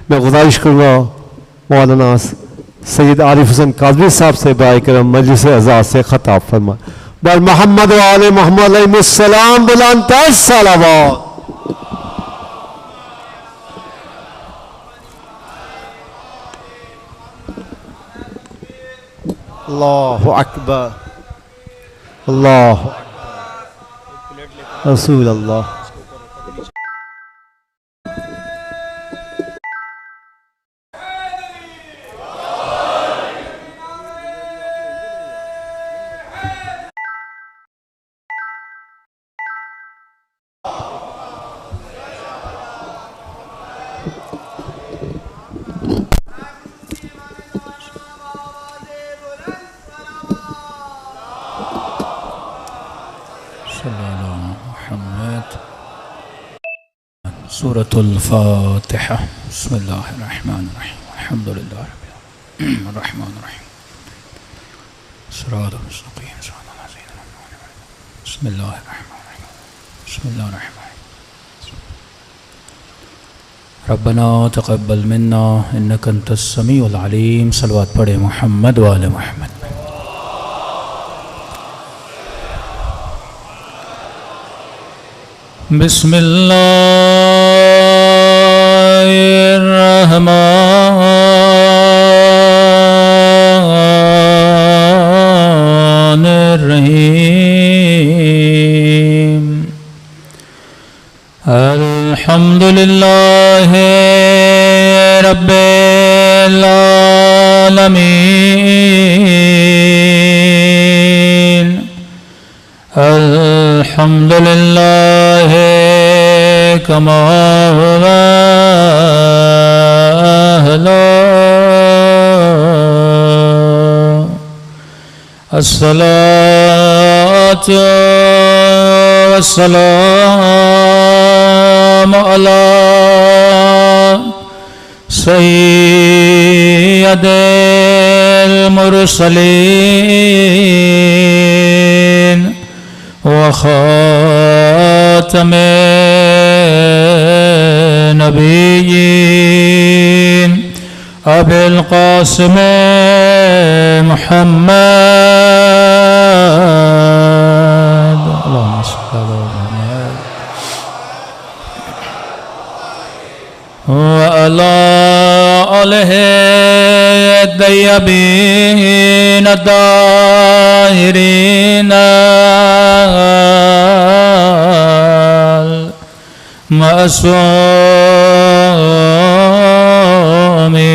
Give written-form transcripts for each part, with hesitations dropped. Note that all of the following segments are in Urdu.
میں گزارش کروں گا مولانا سید عارف حسین قاضوی صاحب سے برائے کرم مجلس اعزاز سے خطاب فرمائیں. بر محمد و آل محمد علیہ السلام بلند تر صلوات. اللہ اکبر اللہ رسول اللہ. سورة الفاتحة. بسم الله الرحمن الرحيم. الحمد لله رب العالمين الرحمن الرحيم صراط المستقيم صراط الذين أنعمت عليهم. بسم الله الرحمن الرحيم. بسم الله الرحمن الرحيم. ربنا تقبل منا إنك أنت السميع العليم. صلوات پڑھے محمد وآل محمد. بسم اللہ الرحمن الرحیم. الحمد للہ رب العالمین. الحمد للہ کما هو أهله. الصلاة والسلام على سيد المرسلين وخاتم النبيين أبي القاسم محمد. اللهم صل على محمد وعلى آله الطيبين الطاهرين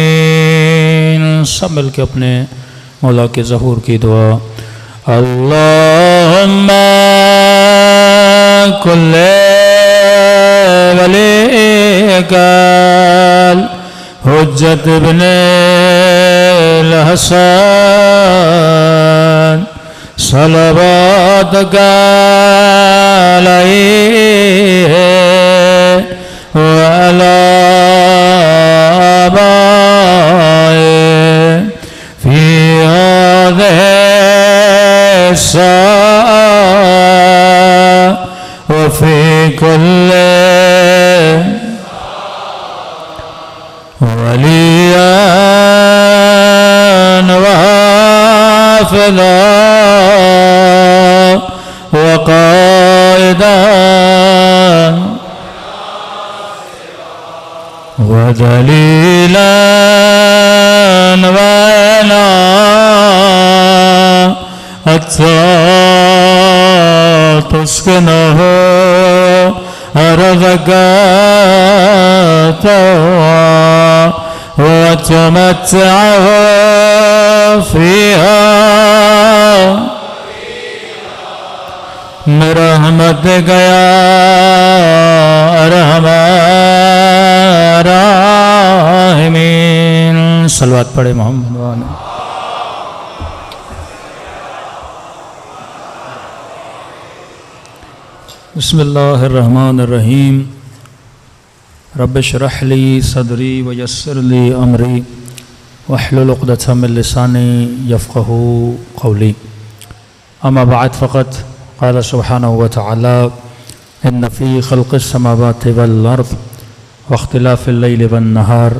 معصومین. سب مل کے اپنے مولا کے ظہور کی دعا. اللہم کل ولیک حجت بن الحسن صلواتک علیہ وعلى آبائه في هذه الساعة وفي كل وليا وحافظا وقائدا ودليلا ولا حتى تسكنه أرضك طوعا وتمتعه فيها برحمتك يا أرحم الراحمين. صلوات پڑھے محمد وآلہ. بسم اللہ الرحمن الرحیم. رب اشرح لی صدری ویسر لی امری واحلل عقدۃ من لسانی یفقهوا قولی. اما بعد فقط قال سبحانہ وتعالی ان فی خلق السماوات والارض واختلاف اللیل والنہار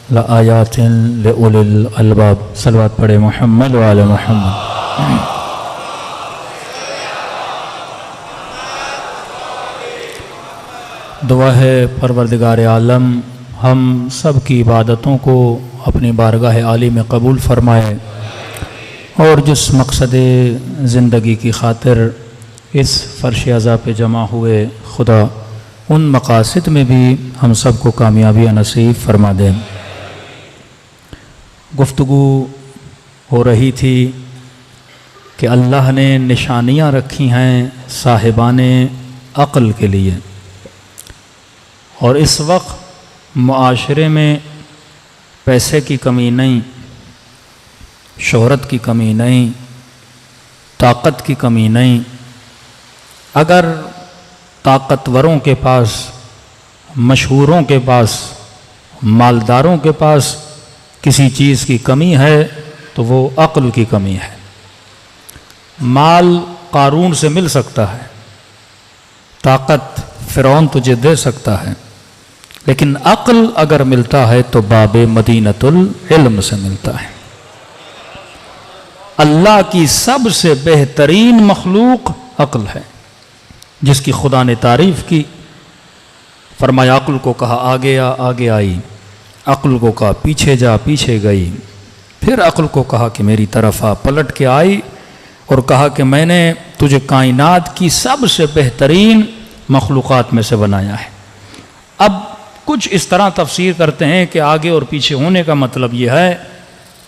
لآیات لأولی الالباب. صلوات پڑھے محمد و آل محمد. دعا ہے پروردگار عالم ہم سب کی عبادتوں کو اپنی بارگاہ عالی میں قبول فرمائے، اور جس مقصد زندگی کی خاطر اس فرش عزا پہ جمع ہوئے خدا ان مقاصد میں بھی ہم سب کو کامیابی نصیب فرما دیں. گفتگو ہو رہی تھی کہ اللہ نے نشانیاں رکھی ہیں صاحبان عقل کے لیے، اور اس وقت معاشرے میں پیسے کی کمی نہیں، شہرت کی کمی نہیں، طاقت کی کمی نہیں. اگر طاقتوروں کے پاس، مشہوروں کے پاس، مالداروں کے پاس کسی چیز کی کمی ہے تو وہ عقل کی کمی ہے. مال قارون سے مل سکتا ہے، طاقت فرعون تجھے دے سکتا ہے، لیکن عقل اگر ملتا ہے تو باب مدینۃ العلم سے ملتا ہے. اللہ کی سب سے بہترین مخلوق عقل ہے، جس کی خدا نے تعریف کی. فرمایا عقل کو کہا آگے آ، آگے آئی، عقل کو کہا پیچھے جا، پیچھے گئی. پھر عقل کو کہا کہ میری طرف آ، پلٹ کے آئی اور کہا کہ میں نے تجھے کائنات کی سب سے بہترین مخلوقات میں سے بنایا ہے. اب کچھ اس طرح تفسیر کرتے ہیں کہ آگے اور پیچھے ہونے کا مطلب یہ ہے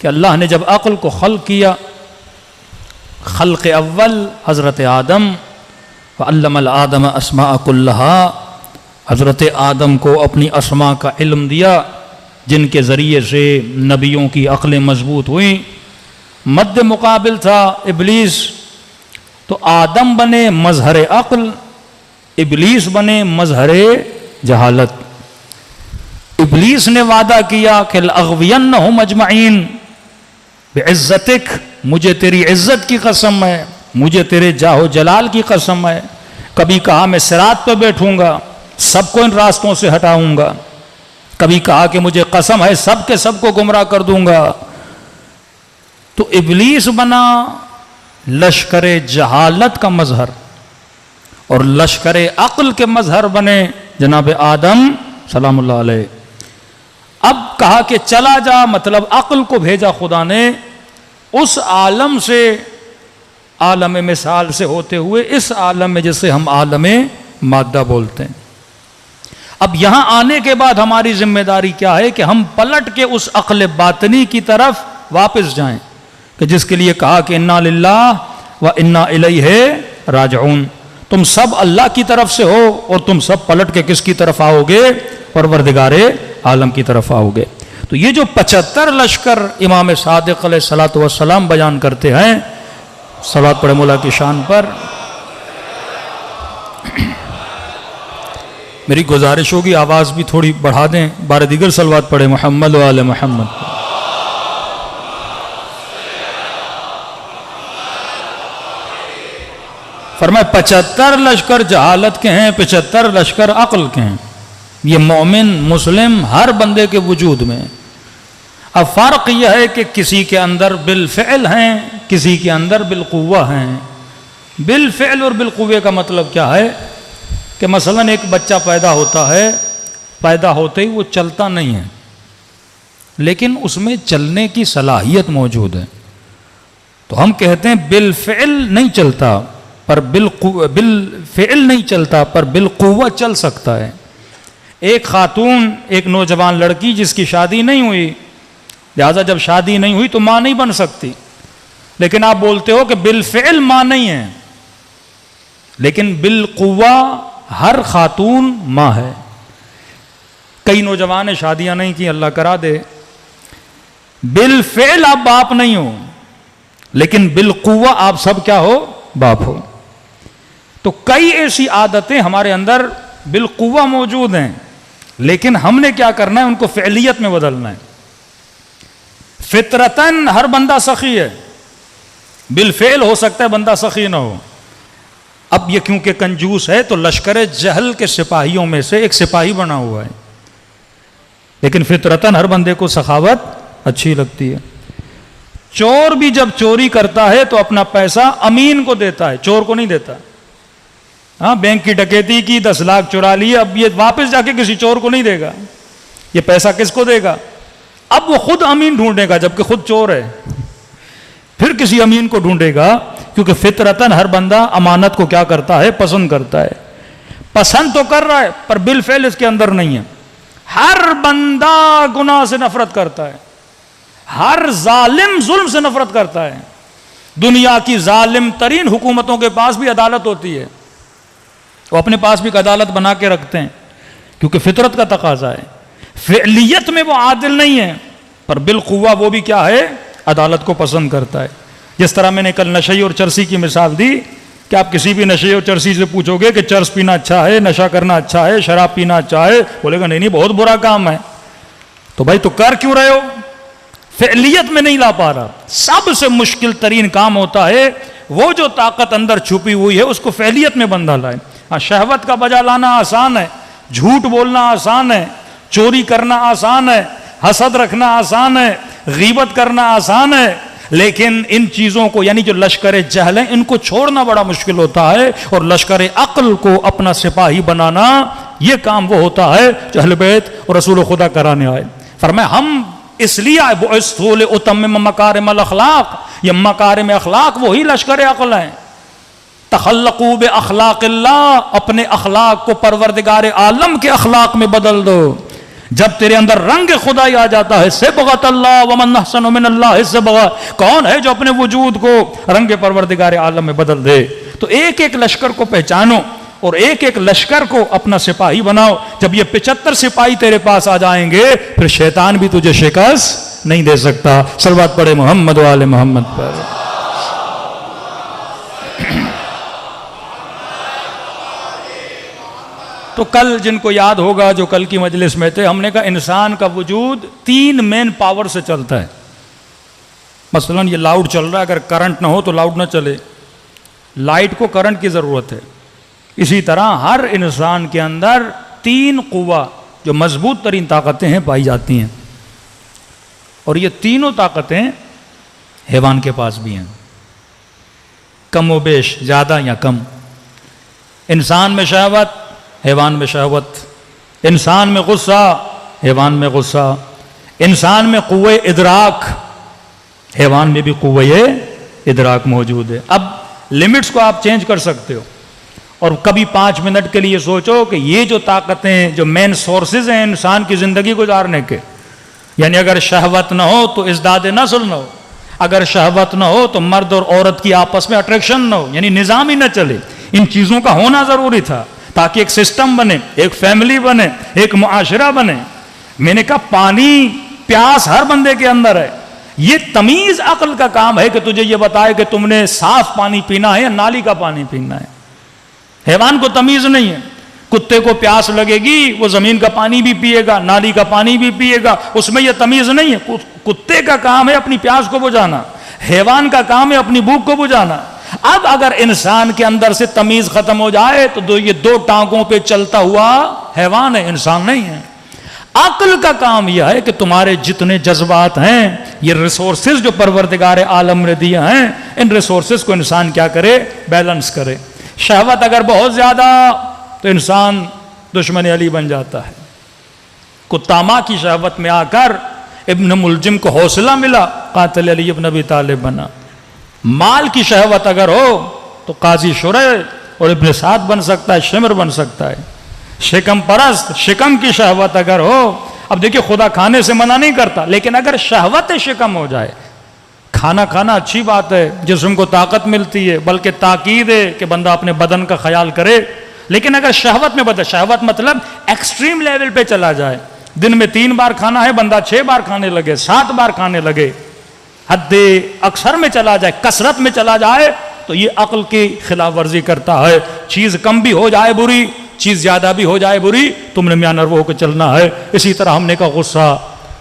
کہ اللہ نے جب عقل کو خلق کیا، خلق اول حضرت آدم، وعلم الآدم اسماء کلہا، حضرت آدم کو اپنی اسماء کا علم دیا، جن کے ذریعے سے نبیوں کی عقلیں مضبوط ہوئیں. مد مقابل تھا ابلیس، تو آدم بنے مظہر عقل، ابلیس بنے مظہر جہالت. ابلیس نے وعدہ کیا کہ لأغوینہم اجمعین بعزتک، مجھے تیری عزت کی قسم ہے، مجھے تیرے جاہ و جلال کی قسم ہے. کبھی کہا میں صراط پہ بیٹھوں گا، سب کو ان راستوں سے ہٹاؤں گا. کبھی کہا کہ مجھے قسم ہے سب کے سب کو گمراہ کر دوں گا. تو ابلیس بنا لشکر جہالت کا مظہر، اور لشکر عقل کے مظہر بنے جناب آدم سلام اللہ علیہ. اب کہا کہ چلا جا، مطلب عقل کو بھیجا خدا نے اس عالم سے، عالم مثال سے ہوتے ہوئے اس عالم میں جسے ہم عالم مادہ بولتے ہیں. اب یہاں آنے کے بعد ہماری ذمہ داری کیا ہے کہ ہم پلٹ کے اس عقل باطنی کی طرف واپس جائیں، کہ جس کے لیے کہا کہ انا للہ و انا الیہ راجعون. تم سب اللہ کی طرف سے ہو، اور تم سب پلٹ کے کس کی طرف آؤ گے؟ پروردگار عالم کی طرف آؤ گے. تو یہ جو 75 لشکر امام صادق علیہ الصلوۃ والسلام بیان کرتے ہیں، صلوات پڑھے مولا کی شان پر. میری گزارش ہوگی آواز بھی تھوڑی بڑھا دیں، بار دیگر صلوات پڑھے محمد و آل محمد. فرمائے 75 لشکر جہالت کے ہیں، 75 لشکر عقل کے ہیں. یہ مومن مسلم ہر بندے کے وجود میں. اب فرق یہ ہے کہ کسی کے اندر بالفعل ہیں، کسی کے اندر بالقوہ ہیں. بالفعل اور بالقوہ کا مطلب کیا ہے؟ کہ مثلا ایک بچہ پیدا ہوتا ہے، پیدا ہوتے ہی وہ چلتا نہیں ہے، لیکن اس میں چلنے کی صلاحیت موجود ہے. تو ہم کہتے ہیں بالفعل نہیں چلتا، پر بالفعل نہیں چلتا، پر بالقوہ چل سکتا ہے. ایک خاتون، ایک نوجوان لڑکی جس کی شادی نہیں ہوئی، لہذا جب شادی نہیں ہوئی تو ماں نہیں بن سکتی، لیکن آپ بولتے ہو کہ بالفعل ماں نہیں ہے، لیکن بالقوہ ہر خاتون ماں ہے. کئی نوجوان نے شادیاں نہیں کی، اللہ کرا دے. بالفعل آپ باپ نہیں ہو، لیکن بالقوہ آپ سب کیا ہو؟ باپ ہو. تو کئی ایسی عادتیں ہمارے اندر بالقوہ موجود ہیں، لیکن ہم نے کیا کرنا ہے؟ ان کو فعلیت میں بدلنا ہے. فطرتاً ہر بندہ سخی ہے، بالفعل ہو سکتا ہے بندہ سخی نہ ہو. اب یہ کیونکہ کنجوس ہے تو لشکر جہل کے سپاہیوں میں سے ایک سپاہی بنا ہوا ہے. لیکن فطرتاً ہر بندے کو سخاوت اچھی لگتی ہے. چور بھی جب چوری کرتا ہے تو اپنا پیسہ امین کو دیتا ہے, چور کو نہیں دیتا. ہاں, بینک کی ڈکیتی کی, 10 لاکھ چرا لیے, اب یہ واپس جا کے کسی چور کو نہیں دے گا. یہ پیسہ کس کو دے گا؟ اب وہ خود امین ڈھونڈے گا جبکہ خود چور ہے, پھر کسی امین کو ڈھونڈے گا, کیونکہ فطرتاً ہر بندہ امانت کو کیا کرتا ہے؟ پسند کرتا ہے. پسند تو کر رہا ہے پر بالفعل اس کے اندر نہیں ہے. ہر بندہ گناہ سے نفرت کرتا ہے, ہر ظالم ظلم سے نفرت کرتا ہے. دنیا کی ظالم ترین حکومتوں کے پاس بھی عدالت ہوتی ہے, وہ اپنے پاس بھی ایک عدالت بنا کے رکھتے ہیں کیونکہ فطرت کا تقاضا ہے. فعلیت میں وہ عادل نہیں ہے پر بالقوہ وہ بھی کیا ہے؟ عدالت کو پسند کرتا ہے. جس طرح میں نے کل نشے اور چرسی کی مثال دی کہ آپ کسی بھی نشے اور چرسی سے پوچھو گے کہ چرس پینا اچھا ہے, نشہ کرنا اچھا ہے, شراب پینا اچھا ہے, بولے گا نہیں بہت برا کام ہے. تو بھائی تو کر کیوں رہے ہو؟ فعلیت میں نہیں لا پا رہا. سب سے مشکل ترین کام ہوتا ہے وہ جو طاقت اندر چھپی ہوئی ہے اس کو فعلیت میں بندہ لائے. ہاں, شہوت کا بجا لانا آسان ہے, جھوٹ بولنا آسان ہے, چوری کرنا آسان ہے, حسد رکھنا آسان ہے, غیبت کرنا آسان ہے, لیکن ان چیزوں کو یعنی جو لشکر جہل ہیں ان کو چھوڑنا بڑا مشکل ہوتا ہے. اور لشکر عقل کو اپنا سپاہی بنانا یہ کام وہ ہوتا ہے جو اہل بیت اور رسول خدا کرانے آئے. فرمایا ہم اس لیے بعثت لاتمم مکارم الاخلاق, یہ مکارم اخلاق وہی لشکر عقل ہیں. تخلقوا باخلاق اللہ, اپنے اخلاق کو پروردگار عالم کے اخلاق میں بدل دو. جب تیرے اندر رنگ خدائی آ جاتا ہے, صبغۃ اللہ ومن احسن من اللہ صبغہ, کون ہے جو اپنے وجود کو رنگ پروردگار عالم میں بدل دے. تو ایک ایک لشکر کو پہچانو اور ایک ایک لشکر کو اپنا سپاہی بناؤ. جب یہ 75 سپاہی تیرے پاس آ جائیں گے پھر شیطان بھی تجھے شکست نہیں دے سکتا. صلوات پڑھے محمد و آل محمد پر. تو کل جن کو یاد ہوگا جو کل کی مجلس میں تھے, ہم نے کہا انسان کا وجود 3 مین پاور سے چلتا ہے. مثلا یہ لاؤڈ چل رہا ہے, اگر کرنٹ نہ ہو تو لاؤڈ نہ چلے. لائٹ کو کرنٹ کی ضرورت ہے. اسی طرح ہر انسان کے اندر 3 قوہ جو مضبوط ترین طاقتیں ہیں پائی جاتی ہیں, اور یہ تینوں طاقتیں حیوان کے پاس بھی ہیں, کم و بیش, زیادہ یا کم. انسان میں شہوت, حیوان میں شہوت. انسان میں غصہ, حیوان میں غصہ. انسان میں قوہ ادراک, حیوان میں بھی قوہ ادراک موجود ہے. اب لمٹس کو آپ چینج کر سکتے ہو اور کبھی 5 منٹ کے لیے سوچو کہ یہ جو طاقتیں جو مین سورسز ہیں انسان کی زندگی گزارنے کے, یعنی اگر شہوت نہ ہو تو ازداد نسل نہ ہو, اگر شہوت نہ ہو تو مرد اور عورت کی آپس میں اٹریکشن نہ ہو, یعنی نظام ہی نہ چلے. ان چیزوں کا ہونا ضروری تھا تاکہ ایک سسٹم بنے, ایک فیملی بنے, ایک معاشرہ بنے. میں نے کہا پانی پیاس ہر بندے کے اندر ہے. یہ تمیز عقل کا کام ہے کہ تجھے یہ بتائے کہ تم نے صاف پانی پینا ہے یا نالی کا پانی پینا ہے. حیوان کو تمیز نہیں ہے. کتے کو پیاس لگے گی وہ زمین کا پانی بھی پیے گا, نالی کا پانی بھی پیے گا, اس میں یہ تمیز نہیں ہے. کتے کا کام ہے اپنی پیاس کو بجھانا, حیوان کا کام ہے اپنی بھوک کو بجھانا. اب اگر انسان کے اندر سے تمیز ختم ہو جائے تو یہ 2 ٹانگوں پہ چلتا ہوا حیوان ہے, انسان نہیں ہے. عقل کا کام یہ ہے کہ تمہارے جتنے جذبات ہیں, یہ ریسورسز جو پروردگار عالم نے دیے ہیں, ان ریسورسز کو انسان کیا کرے؟ بیلنس کرے. شہوت اگر بہت زیادہ تو انسان دشمن علی بن جاتا ہے. کتامہ کی شہوت میں آ کر ابن ملجم کو حوصلہ ملا, قاتل علی ابن ابی طالب بنا. مال کی شہوت اگر ہو تو قاضی شریح اور ابن سعد بن سکتا ہے, شمر بن سکتا ہے. شکم پرست, شکم کی شہوت اگر ہو, اب دیکھیں خدا کھانے سے منع نہیں کرتا, لیکن اگر شہوت شکم ہو جائے, کھانا کھانا اچھی بات ہے, جسم کو طاقت ملتی ہے, بلکہ تاکید ہے کہ بندہ اپنے بدن کا خیال کرے. لیکن اگر شہوت میں بدل, شہوت مطلب ایکسٹریم لیول پہ چلا جائے, دن میں 3 بار کھانا ہے, بندہ 6 بار کھانے لگے, 7 بار کھانے لگے, حد اکثر میں چلا جائے, کثرت میں چلا جائے, تو یہ عقل کی خلاف ورزی کرتا ہے. چیز کم بھی ہو جائے بری, چیز زیادہ بھی ہو جائے بری, تم نے میاں نرو ہو کے چلنا ہے. اسی طرح ہم نے کہا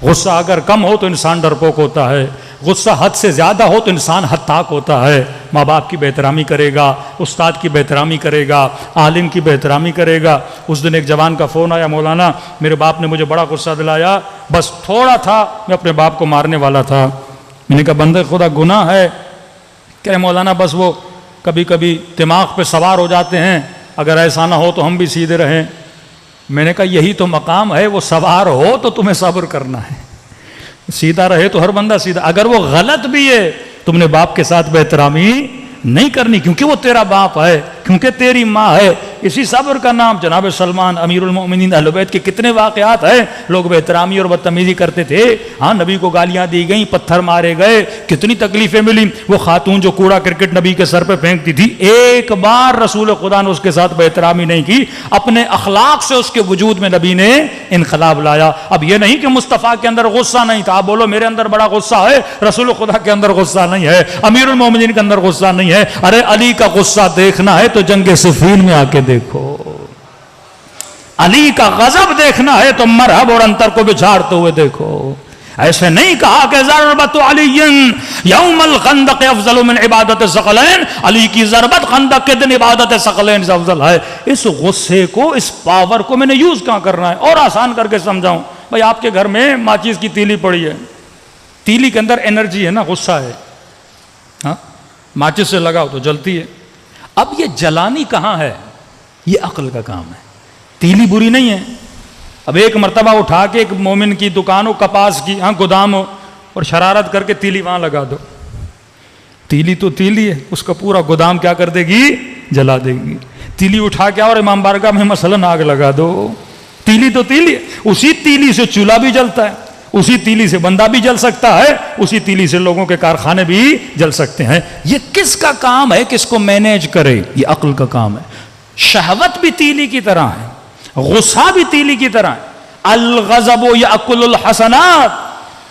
غصہ اگر کم ہو تو انسان ڈرپوک ہوتا ہے, غصہ حد سے زیادہ ہو تو انسان حد تاک ہوتا ہے. ماں باپ کی بے احترامی کرے گا, استاد کی بے احترامی کرے گا, عالم کی بے احترامی کرے گا. اس دن ایک جوان کا فون آیا, مولانا میرے باپ نے مجھے بڑا غصہ دلایا, بس تھوڑا تھا میں اپنے باپ کو مارنے والا تھا. میں نے کہا بندے خدا گناہ ہے. کہہ رہے مولانا بس وہ کبھی کبھی دماغ پہ سوار ہو جاتے ہیں, اگر ایسا نہ ہو تو ہم بھی سیدھے رہیں. میں نے کہا یہی تو مقام ہے, وہ سوار ہو تو تمہیں صبر کرنا ہے, سیدھا رہے تو ہر بندہ سیدھا. اگر وہ غلط بھی ہے تم نے باپ کے ساتھ بے احترامی نہیں کرنی, کیونکہ وہ تیرا باپ ہے, کیونکہ تیری ماں ہے. اسی صبر کا نام جناب سلمان امیر المؤمنین اہل بیت کے کتنے واقعات ہیں. لوگ بے احترامی اور بدتمیزی کرتے تھے, ہاں نبی کو گالیاں دی گئیں, پتھر مارے گئے, کتنی تکلیفیں ملی. وہ خاتون جو کوڑا کرکٹ نبی کے سر پہ پھینکتی تھی, ایک بار رسول خدا نے اس کے ساتھ بے احترامی نہیں کی. اپنے اخلاق سے اس کے وجود میں نبی نے انقلاب لایا. اب یہ نہیں کہ مصطفیٰ کے اندر غصہ نہیں تھا, آپ بولو میرے اندر بڑا غصہ ہے, رسول خدا کے اندر غصہ نہیں ہے, امیر المومنین کے اندر غصہ نہیں ہے. ارے علی کا غصہ دیکھنا ہے تو جنگ صفین میں آ کے دیکھو. علی کا غضب دیکھنا ہے تو مرحب اور انتر کو بچھاڑتے ہوئے دیکھو. ایسے نہیں کہا کہ ضربت علی یوم الخندق افضل من عبادت الثقلین, علی کی ضربت خندق کے دن عبادت ثقلین سے افضل ہے. اس غصے کو, اس پاور کو میں نے یوز کہاں کرنا ہے. اور آسان کر کے سمجھاؤں, بھائی آپ کے گھر میں ماچس کی تیلی پڑی ہے, تیلی کے اندر انرجی ہے نا, غصہ ہے, ہاں ماچس سے لگاؤ تو جلتی ہے. اب یہ جلانی کہاں ہے, یہ عقل کا کام ہے. تیلی بری نہیں ہے. اب ایک مرتبہ اٹھا کے ایک مومن کی دکان ہو, کپاس کی, ہاں گودام ہو, اور شرارت کر کے تیلی وہاں لگا دو. تیلی تو تیلی ہے, اس کا پورا گودام کیا کر دے گی, جلا دے گی. تیلی اٹھا کے اور امام بارگاہ میں مثلاً آگ لگا دو. تیلی تو تیلی ہے. اسی تیلی سے چولہا بھی جلتا ہے, اسی تیلی سے بندہ بھی جل سکتا ہے, اسی تیلی سے لوگوں کے کارخانے بھی جل سکتے ہیں. یہ کس کا کام ہے, کس کو مینیج کرے, یہ عقل کا کام ہے. شہوت بھی تیلی کی طرح ہے, غصہ بھی تیلی کی طرح ہے. الغضب یاکل الحسنات,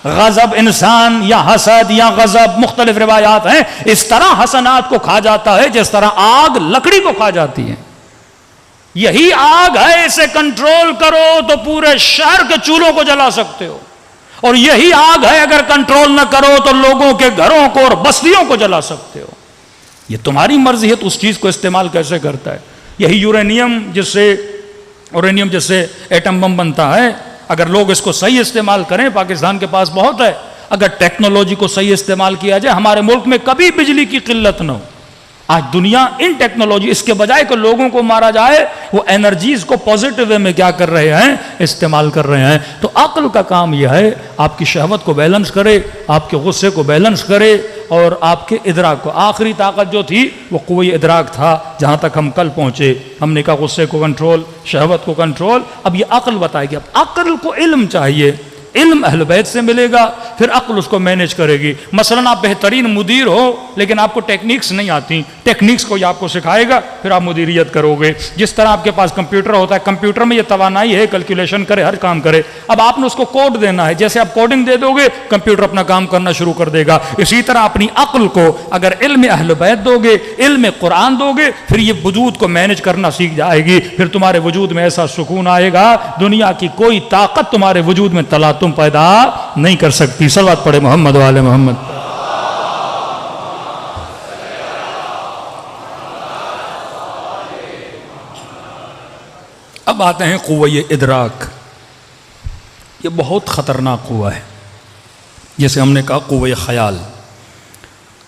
غضب انسان یا حسد یا غضب مختلف روایات ہیں, اس طرح حسنات کو کھا جاتا ہے جس طرح آگ لکڑی کو کھا جاتی ہے. یہی آگ ہے, اسے کنٹرول کرو تو پورے شہر کے چولہوں کو جلا سکتے ہو, اور یہی آگ ہے اگر کنٹرول نہ کرو تو لوگوں کے گھروں کو اور بستیوں کو جلا سکتے ہو. یہ تمہاری مرضی ہے تو اس چیز کو استعمال کیسے کرتا ہے. یہی یورینیم جس سے ایٹم بم بنتا ہے, اگر لوگ اس کو صحیح استعمال کریں, پاکستان کے پاس بہت ہے, اگر ٹیکنالوجی کو صحیح استعمال کیا جائے, ہمارے ملک میں کبھی بجلی کی قلت نہ ہو. آج دنیا ان ٹیکنالوجی, اس کے بجائے کہ لوگوں کو مارا جائے, وہ انرجیز کو پازیٹیو وے میں کیا کر رہے ہیں, استعمال کر رہے ہیں. تو عقل کا کام یہ ہے, آپ کی شہوت کو بیلنس کرے, آپ کے غصے کو بیلنس کرے, اور آپ کے ادراک کو. آخری طاقت جو تھی وہ قوی ادراک تھا, جہاں تک ہم کل پہنچے. ہم نے کہا غصے کو کنٹرول, شہوت کو کنٹرول. اب یہ عقل بتائے گی. اب عقل کو علم چاہیے, علم اہل بیت سے ملے گا, پھر عقل اس کو مینیج کرے گی. مثلا آپ بہترین مدیر ہو لیکن آپ کو ٹیکنیکس نہیں آتی, ٹیکنیکس کو یہ آپ کو سکھائے گا, پھر آپ مدیریت کرو گے. جس طرح آپ کے پاس کمپیوٹر ہوتا ہے, کمپیوٹر میں یہ توانائی ہے کیلکولیشن کرے, ہر کام کرے. اب آپ نے اس کو کوڈ دینا ہے, جیسے آپ کوڈنگ دے دو گے کمپیوٹر اپنا کام کرنا شروع کر دے گا. اسی طرح اپنی عقل کو اگر علم اہل بیت دو گے, علم قرآن دو گے, پھر یہ وجود کو مینیج کرنا سیکھ جائے گی. پھر تمہارے وجود میں ایسا سکون آئے گا, دنیا کی کوئی طاقت تمہارے وجود میں تلاطم پیدا نہیں کر سکتی. صلوات پڑھے محمد و آل محمد. اب آتے ہیں قوہ ادراک. یہ بہت خطرناک قوہ ہے. جیسے ہم نے کہا قوہ خیال,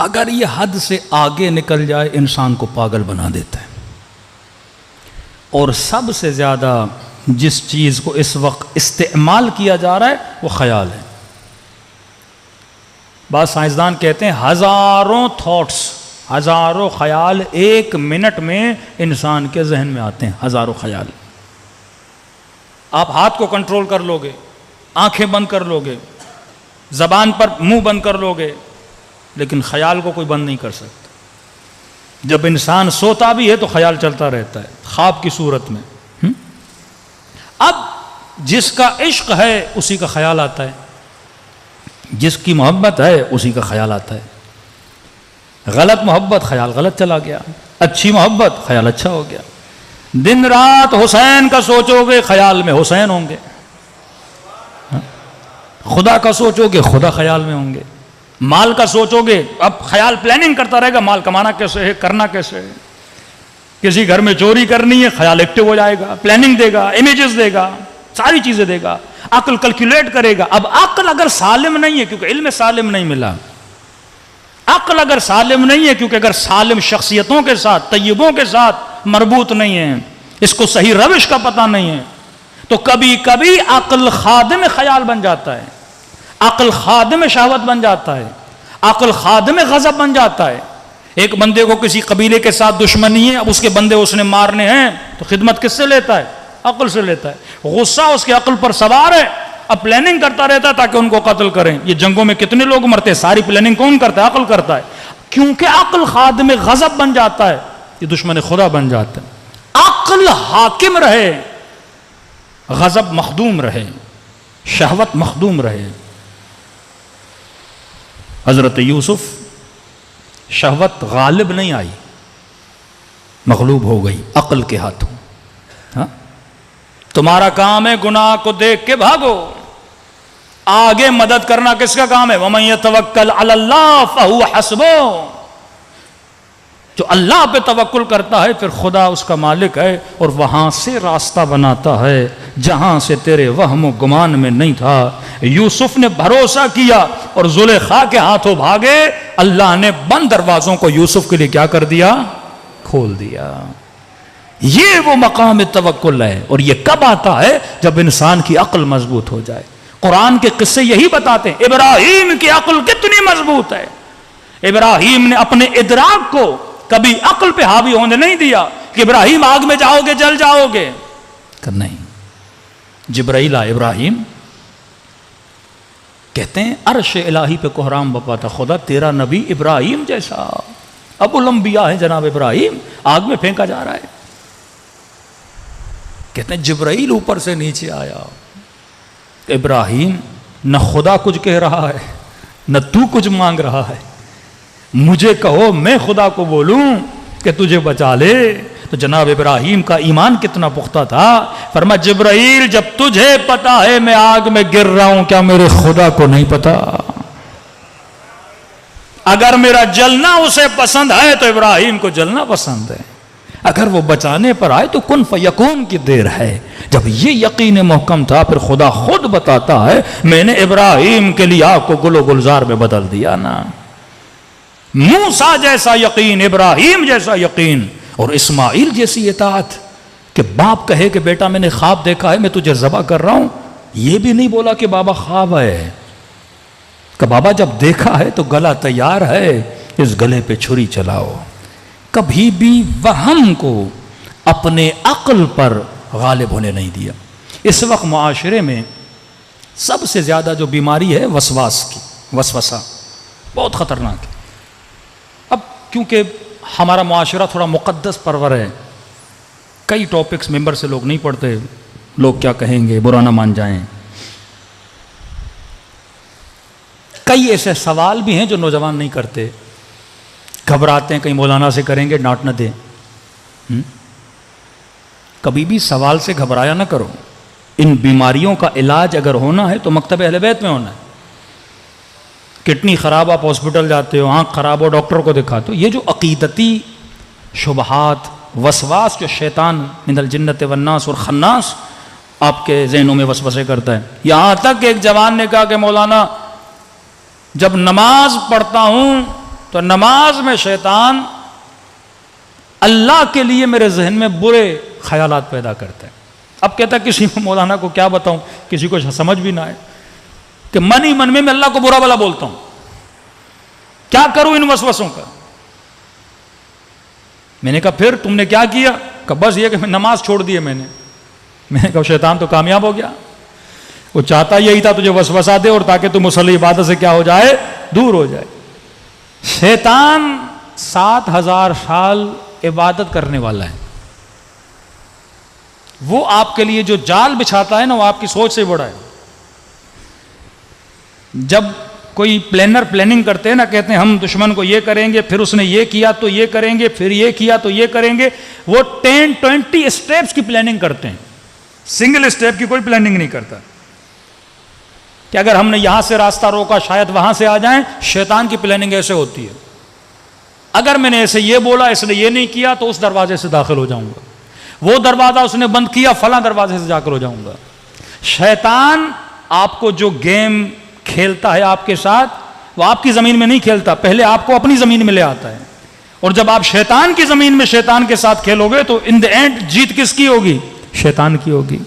اگر یہ حد سے آگے نکل جائے انسان کو پاگل بنا دیتا ہے. اور سب سے زیادہ جس چیز کو اس وقت استعمال کیا جا رہا ہے وہ خیال ہے. بعض سائنسدان کہتے ہیں ہزاروں تھاٹس, ہزاروں خیال ایک منٹ میں انسان کے ذہن میں آتے ہیں, ہزاروں خیال. آپ ہاتھ کو کنٹرول کر لو گے, آنکھیں بند کر لو گے, زبان پر منہ بند کر لو گے, لیکن خیال کو کوئی بند نہیں کر سکتا. جب انسان سوتا بھی ہے تو خیال چلتا رہتا ہے, خواب کی صورت میں. اب جس کا عشق ہے اسی کا خیال آتا ہے, جس کی محبت ہے اسی کا خیال آتا ہے. غلط محبت, خیال غلط چلا گیا. اچھی محبت, خیال اچھا ہو گیا. دن رات حسین کا سوچو گے, خیال میں حسین ہوں گے. خدا کا سوچو گے, خدا خیال میں ہوں گے. مال کا سوچو گے، اب خیال پلاننگ کرتا رہے گا مال کمانا کیسے ہے، کرنا کیسے ہے. کسی گھر میں چوری کرنی ہے، خیال ایکٹیو ہو جائے گا، پلاننگ دے گا، امیجز دے گا، ساری چیزیں دے گا، عقل کیلکولیٹ کرے گا. اب عقل اگر سالم نہیں ہے، کیونکہ علم سالم نہیں ملا، عقل اگر سالم نہیں ہے، کیونکہ اگر سالم شخصیتوں کے ساتھ، طیبوں کے ساتھ مربوط نہیں ہے، اس کو صحیح روش کا پتہ نہیں ہے، تو کبھی کبھی عقل خادم خیال بن جاتا ہے، عقل خادم شہوت بن جاتا ہے، عقل خادم غضب بن جاتا ہے. ایک بندے کو کسی قبیلے کے ساتھ دشمنی ہے، اب اس کے بندے اس نے مارنے ہیں، تو خدمت کس سے لیتا ہے؟ عقل سے لیتا ہے. غصہ اس کے عقل پر سوار ہے، اب پلاننگ کرتا رہتا ہے تاکہ ان کو قتل کریں. یہ جنگوں میں کتنے لوگ مرتے ہیں، ساری پلاننگ کون کرتا ہے؟ عقل کرتا ہے. کیونکہ عقل خادم غضب بن جاتا ہے، یہ دشمن خدا بن جاتا ہے. عقل حاکم رہے، غضب مخدوم رہے، شہوت مخدوم رہے. حضرت یوسف شہوت غالب نہیں آئی، مغلوب ہو گئی عقل کے ہاتھوں. ہاں؟ تمہارا کام ہے گناہ کو دیکھ کے بھاگو، آگے مدد کرنا کس کا کام ہے؟ وَمَن يَتَوَكَّلْ عَلَى اللَّهِ فَهُوَ حَسْبُهُ. جو اللہ پہ توکل کرتا ہے پھر خدا اس کا مالک ہے، اور وہاں سے راستہ بناتا ہے جہاں سے تیرے وہم و گمان میں نہیں تھا. یوسف نے بھروسہ کیا اور زلیخا کے ہاتھوں بھاگے، اللہ نے بند دروازوں کو یوسف کے لیے کیا کر دیا؟ کھول دیا. یہ وہ مقام توکل ہے. اور یہ کب آتا ہے؟ جب انسان کی عقل مضبوط ہو جائے. قرآن کے قصے یہی بتاتے ہیں ابراہیم کی عقل کتنی مضبوط ہے. ابراہیم نے اپنے ادراک کو کبھی عقل پہ حاوی ہونے نہیں دیا کہ ابراہیم آگ میں جاؤ گے جل جاؤ گے، کہ نہیں. جبرائیل آئے، ابراہیم کہتے ہیں عرش الہی پہ کوہرام بپا تھا، خدا تیرا نبی ابراہیم جیسا ابو الانبیاء ہے جناب ابراہیم، آگ میں پھینکا جا رہا ہے. کہتے ہیں جبرائیل اوپر سے نیچے آیا، ابراہیم نہ خدا کچھ کہہ رہا ہے نہ تو کچھ مانگ رہا ہے، مجھے کہو میں خدا کو بولوں کہ تجھے بچا لے. تو جناب ابراہیم کا ایمان کتنا پختہ تھا، فرما جبرائیل جب تجھے پتا ہے میں آگ میں گر رہا ہوں، کیا میرے خدا کو نہیں پتا؟ اگر میرا جلنا اسے پسند ہے تو ابراہیم کو جلنا پسند ہے، اگر وہ بچانے پر آئے تو کن فیکون کی دیر ہے. جب یہ یقین محکم تھا پھر خدا خود بتاتا ہے میں نے ابراہیم کے لیے آگ کو گل و گلزار میں بدل دیا نا. موسیٰ جیسا یقین، ابراہیم جیسا یقین، اور اسماعیل جیسی اطاعت کہ باپ کہے کہ بیٹا میں نے خواب دیکھا ہے میں تجھے ذبح کر رہا ہوں، یہ بھی نہیں بولا کہ بابا خواب ہے، کہ بابا جب دیکھا ہے تو گلا تیار ہے، اس گلے پہ چھری چلاؤ. کبھی بھی وہم کو اپنے عقل پر غالب ہونے نہیں دیا. اس وقت معاشرے میں سب سے زیادہ جو بیماری ہے وسواس کی، وسوسہ بہت خطرناک ہے. اب کیونکہ ہمارا معاشرہ تھوڑا مقدس پرور ہے، کئی ٹاپکس ممبر سے لوگ نہیں پڑھتے، لوگ کیا کہیں گے، برا نہ مان جائیں. کئی ایسے سوال بھی ہیں جو نوجوان نہیں کرتے، گھبراتے ہیں کہیں مولانا سے کریں گے ڈانٹ نہ دیں. کبھی بھی سوال سے گھبرایا نہ کرو. ان بیماریوں کا علاج اگر ہونا ہے تو مکتب اہل بیت میں ہونا ہے. کڈنی خراب آپ ہاسپٹل جاتے ہو، آنکھ خراب ہو ڈاکٹر کو دکھاتے ہو. یہ جو عقیدتی شبہات، وسواس جو شیطان من الجنت والناس اور خناس آپ کے ذہنوں میں وسوسے کرتا ہے. یہاں تک کہ ایک جوان نے کہا کہ مولانا جب نماز پڑھتا ہوں تو نماز میں شیطان اللہ کے لیے میرے ذہن میں برے خیالات پیدا کرتا ہے. اب کہتا ہے کسی مولانا کو کیا بتاؤں، کسی کو سمجھ بھی نہ آئے کہ من ہی من میں اللہ کو برا بلا بولتا ہوں، کیا کروں ان وسوسوں کا. میں نے کہا پھر تم نے کیا کیا؟ کہ بس یہ کہ میں نماز چھوڑ دی ہے میں نے کہا شیطان تو کامیاب ہو گیا، وہ چاہتا یہی تھا تجھے وسوسہ دے اور تاکہ تم مصلی عبادت سے کیا ہو جائے، دور ہو جائے. شیطان 7000 سال عبادت کرنے والا ہے، وہ آپ کے لیے جو جال بچھاتا ہے نا وہ آپ کی سوچ سے بڑا ہے. جب کوئی پلاننگ کرتے ہیں نا، کہتے ہیں ہم دشمن کو یہ کریں گے، پھر اس نے یہ کیا تو یہ کریں گے، پھر یہ کیا تو یہ کریں گے. وہ 10-20 اسٹیپس کی پلاننگ کرتے ہیں، سنگل اسٹیپ کی کوئی پلاننگ نہیں کرتا. کہ اگر ہم نے یہاں سے راستہ روکا شاید وہاں سے آ جائیں. شیطان کی پلاننگ ایسے ہوتی ہے, اگر میں نے ایسے یہ بولا, اس نے یہ نہیں کیا, تو اس دروازے سے داخل ہو جاؤں گا, وہ دروازہ اس نے بند کیا, فلاں دروازے سے داخل ہو جاؤں گا. شیطان آپ کو جو گیم کھیلتا ہے آپ کے ساتھ, وہ آپ کی زمین میں نہیں کھیلتا, پہلے آپ کو اپنی زمین میں لے آتا ہے. اور جب آپ شیطان کی زمین میں شیطان کے ساتھ کھیلو گے تو ان دی اینڈ جیت کس کی ہوگی؟ شیطان کی ہوگی.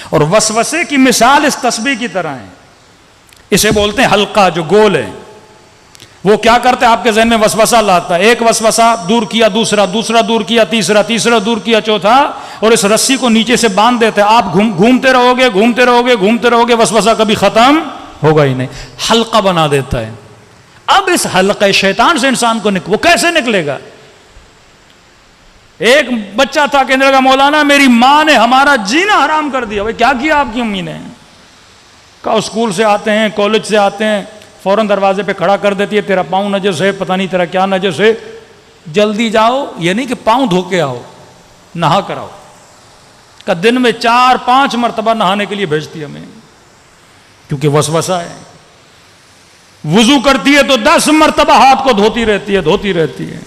اور وسوسے کی مثال اس تسبیح کی طرح ہے. اسے بولتے ہیں حلقہ, جو گول ہے. وہ کیا کرتے ہیں؟ آپ کے ذہن میں وسوسہ لاتا ہے, ایک وسوسہ دور کیا, دوسرا دور کیا, تیسرا دور کیا, چوتھا, اور اس رسی کو نیچے سے باندھ دیتے ہیں. آپ گھومتے رہو گے, وسوسہ کبھی ختم ہوگا ہی نہیں. حلقہ بنا دیتا ہے. اب اس حلقہ شیطان سے انسان کو وہ کیسے نکلے گا؟ ایک بچہ تھا, کہنے لگا مولانا میری ماں نے ہمارا جینا حرام کر دیا. بھائی کیا کیا آپ کی امی نے؟ کہا اسکول سے آتے ہیں, کالج سے آتے ہیں, فوراً دروازے پہ کھڑا کر دیتی ہے, تیرا پاؤں نجس ہے, پتہ نہیں تیرا کیا نجس ہے, جلدی جاؤ. یہ نہیں کہ پاؤں دھو کے آؤ, نہا کر آؤ. کہ دن میں 4-5 مرتبہ نہانے کے لیے بھیجتی ہمیں, کیونکہ وسوسہ ہے. وضو کرتی ہے تو 10 مرتبہ ہاتھ کو دھوتی رہتی ہے.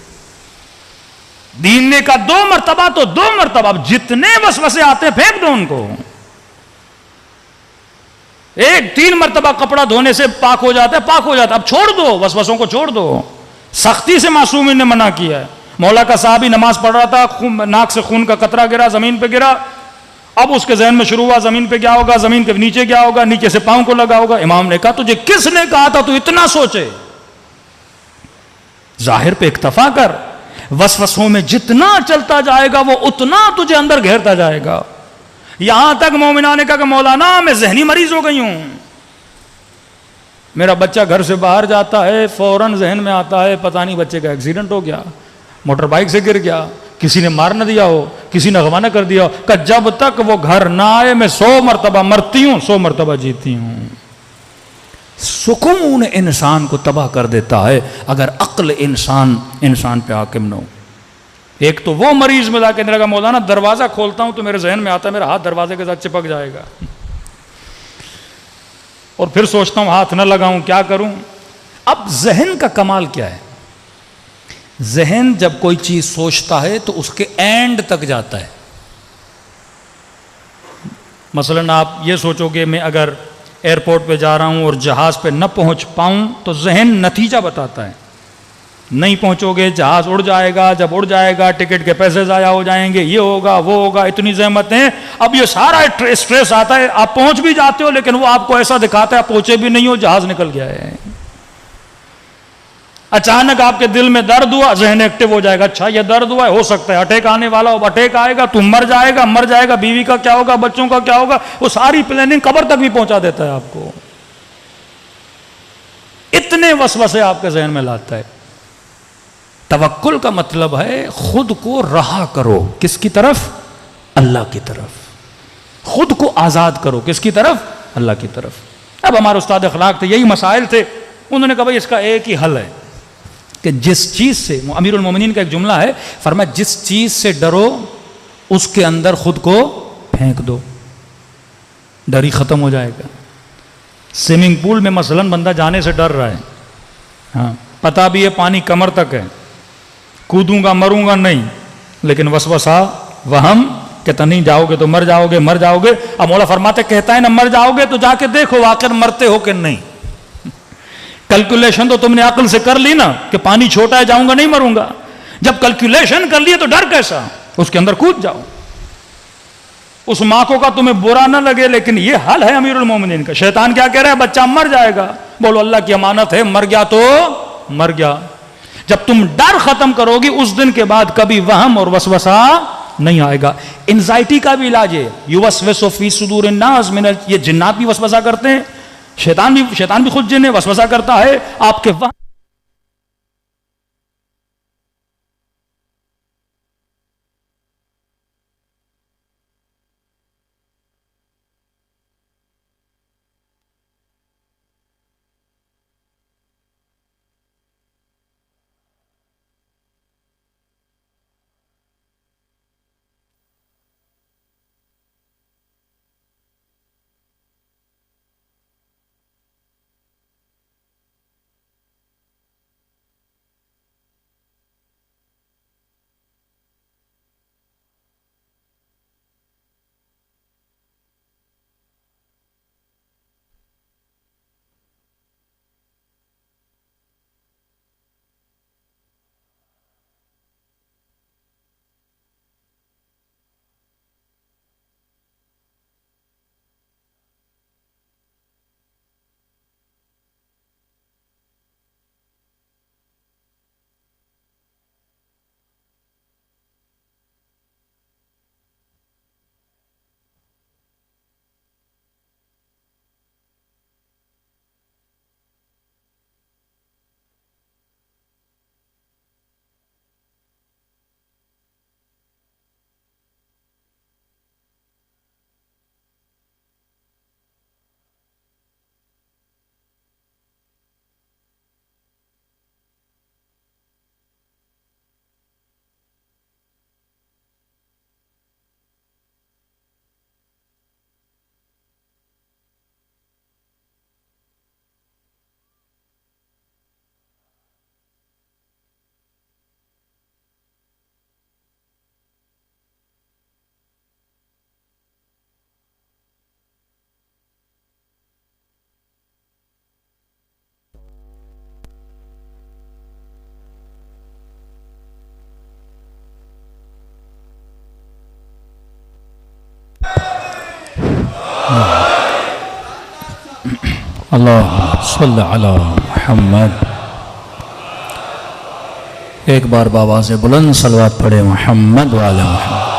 دین نے کا 2 مرتبہ تو 2 مرتبہ. اب جتنے وسوسے آتے پھینک دو ان کو. 3 مرتبہ کپڑا دھونے سے پاک ہو جاتا ہے. اب چھوڑ دو, وسوسوں کو چھوڑ دو. سختی سے معصومین نے منع کیا ہے. مولا کا صحابی نماز پڑھ رہا تھا, ناک سے خون کا قطرہ گرا, زمین پہ گرا. اب اس کے ذہن میں شروع ہوا زمین پہ کیا ہوگا, زمین کے نیچے کیا ہوگا, نیچے سے پاؤں کو لگا ہوگا. امام نے کہا تجھے کس نے کہا تھا تو اتنا سوچے؟ ظاہر پہ اکتفا کر. وسوسوں میں جتنا چلتا جائے گا وہ اتنا تجھے اندر گھیرتا جائے گا. یہاں تک مومنہ نے کہا کہ مولانا میں ذہنی مریض ہو گئی ہوں. میرا بچہ گھر سے باہر جاتا ہے, فوراً ذہن میں آتا ہے پتہ نہیں بچے کا ایکسیڈنٹ ہو گیا, موٹر بائک سے گر گیا, کسی نے مار نہ دیا ہو, کسی نے اغوا نہ کر دیا ہو. کہ جب تک وہ گھر نہ آئے میں 100 مرتبہ مرتی ہوں, 100 مرتبہ جیتی ہوں. سکون انسان کو تباہ کر دیتا ہے اگر عقل انسان پہ حاکم نہ ہو. ایک تو وہ مریض ملا کے لگا مولانا دروازہ کھولتا ہوں تو میرے ذہن میں آتا ہے میرا ہاتھ دروازے کے ساتھ چپک جائے گا, اور پھر سوچتا ہوں ہاتھ نہ لگاؤں, کیا کروں. اب ذہن کا کمال کیا ہے؟ ذہن جب کوئی چیز سوچتا ہے تو اس کے اینڈ تک جاتا ہے. مثلا آپ یہ سوچو گے میں اگر ایئرپورٹ پہ جا رہا ہوں اور جہاز پہ نہ پہنچ پاؤں تو ذہن نتیجہ بتاتا ہے. نہیں پہنچو گے, جہاز اڑ جائے گا, جب اڑ جائے گا ٹکٹ کے پیسے ضائع ہو جائیں گے, یہ ہوگا وہ ہوگا, اتنی زحمتیں. اب یہ سارا اسٹریس آتا ہے, آپ پہنچ بھی جاتے ہو لیکن وہ آپ کو ایسا دکھاتا ہے آپ پہنچے بھی نہیں ہو, جہاز نکل گیا ہے. اچانک آپ کے دل میں درد ہوا, ذہن ایکٹیو ہو جائے گا, اچھا یہ درد ہوا ہے, ہو سکتا ہے اٹیک آنے والا ہو, اٹیک آئے گا, تم مر جائے گا, بیوی کا کیا ہوگا, بچوں کا کیا ہوگا. وہ ساری پلاننگ قبر تک بھی پہنچا دیتا ہے آپ کو. اتنے وسوسے آپ کے ذہن میں لاتا ہے. توکل کا مطلب ہے خود کو رہا کرو, کس کی طرف؟ اللہ کی طرف. خود کو آزاد کرو, کس کی طرف؟ اللہ کی طرف. اب ہمارے استاد اخلاق تھے, یہی مسائل تھے, انہوں نے کہا بھائی اس کا ایک ہی حل ہے کہ جس چیز سے, امیر المومنین کا ایک جملہ ہے, فرمایا جس چیز سے ڈرو اس کے اندر خود کو پھینک دو, ڈر ہی ختم ہو جائے گا. سوئمنگ پول میں مثلا بندہ جانے سے ڈر رہا ہے, ہاں پتہ بھی ہے پانی کمر تک ہے, کودوں گا مروں گا نہیں, لیکن وسوسہ وہم کہتا نہیں جاؤ گے تو مر جاؤ گے. اب مولا فرماتے کہتا ہے نا مر جاؤ گے تو جا کے دیکھو واقعا مرتے ہو کہ نہیں. کیلکولیشن تو تم نے عقل سے کر لی نا کہ پانی چھوٹا ہے, جاؤں گا نہیں مروں گا. جب کیلکولیشن کر لیے تو ڈر کیسا, اس کے اندر کود جاؤ. اس ماں کو کا تمہیں برا نہ لگے, لیکن یہ حل ہے امیر المومنین کا. شیطان کیا کہہ رہا ہے؟ بچہ مر جائے گا. بولو اللہ کی امانت ہے, مر گیا تو مر گیا. جب تم ڈر ختم کرو گی اس دن کے بعد کبھی وہم اور وسوسہ نہیں آئے گا. انزائٹی کا بھی علاج ہے, یوسوسو فی صدور الناس من, یہ جنات بھی وسوسہ کرتے ہیں, شیطان بھی خود جن ہے, وسوسہ کرتا ہے آپ کے وہم اللہ صلی علی محمد. ایک بار بآواز بلند صلوات پڑھے محمد وعلی محمد.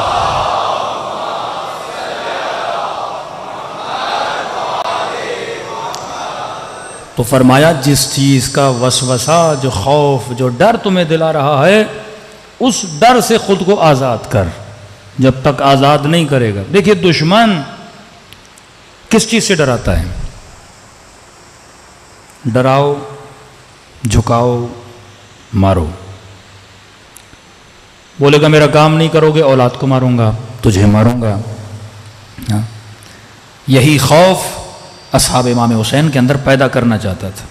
تو فرمایا جس چیز کا وسوسہ، جو خوف، جو ڈر تمہیں دلا رہا ہے، اس ڈر سے خود کو آزاد کر. جب تک آزاد نہیں کرے گا، دیکھیے دشمن کس چیز سے ڈراتا ہے؟ ڈراؤ، جھکاؤ، مارو. بولے گا میرا کام نہیں کرو گے، اولاد کو ماروں گا، تجھے ماروں گا. یہی خوف اصحاب امام حسین کے اندر پیدا کرنا چاہتا تھا.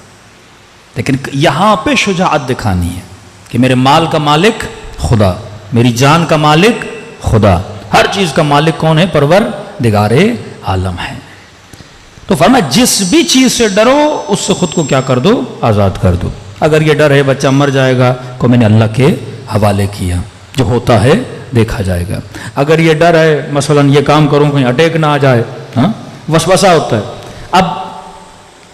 لیکن یہاں پہ شجاعت دکھانی ہے کہ میرے مال کا مالک خدا، میری جان کا مالک خدا، ہر چیز کا مالک کون ہے؟ پروردگار عالم ہے. تو فرمایا جس بھی چیز سے ڈرو اس سے خود کو کیا کر دو؟ آزاد کر دو. اگر یہ ڈر ہے بچہ مر جائے گا کو میں نے اللہ کے حوالے کیا، جو ہوتا ہے دیکھا جائے گا. اگر یہ ڈر ہے مثلا یہ کام کروں کہیں اٹیک نہ آ جائے، وسوسہ ہوتا ہے. اب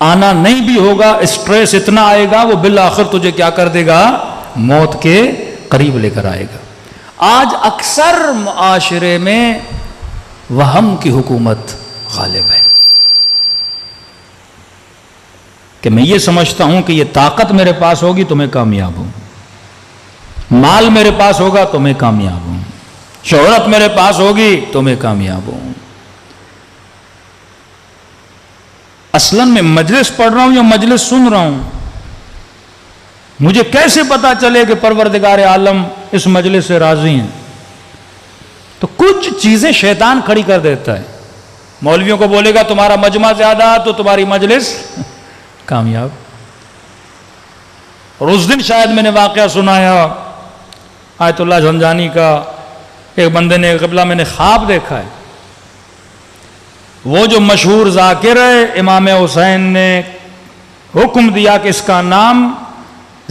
آنا نہیں بھی ہوگا، اسٹریس اتنا آئے گا وہ بالآخر تجھے کیا کر دے گا؟ موت کے قریب لے کر آئے گا. آج اکثر معاشرے میں وہم کی حکومت غالب ہے کہ میں یہ سمجھتا ہوں کہ یہ طاقت میرے پاس ہوگی تو میں کامیاب ہوں، مال میرے پاس ہوگا تو میں کامیاب ہوں، شہرت میرے پاس ہوگی تو میں کامیاب ہوں. اصلاً میں مجلس پڑھ رہا ہوں یا مجلس سن رہا ہوں؟ مجھے کیسے پتا چلے کہ پروردگار عالم اس مجلس سے راضی ہیں؟ تو کچھ چیزیں شیطان کھڑی کر دیتا ہے. مولویوں کو بولے گا تمہارا مجمع زیادہ تو تمہاری مجلس کامیاب. اور اس دن شاید میں نے واقعہ سنایا آیت اللہ جھنجانی کا. ایک بندے نے قبلہ میں نے خواب دیکھا ہے، وہ جو مشہور ذاکر ہے امام حسین نے حکم دیا کہ اس کا نام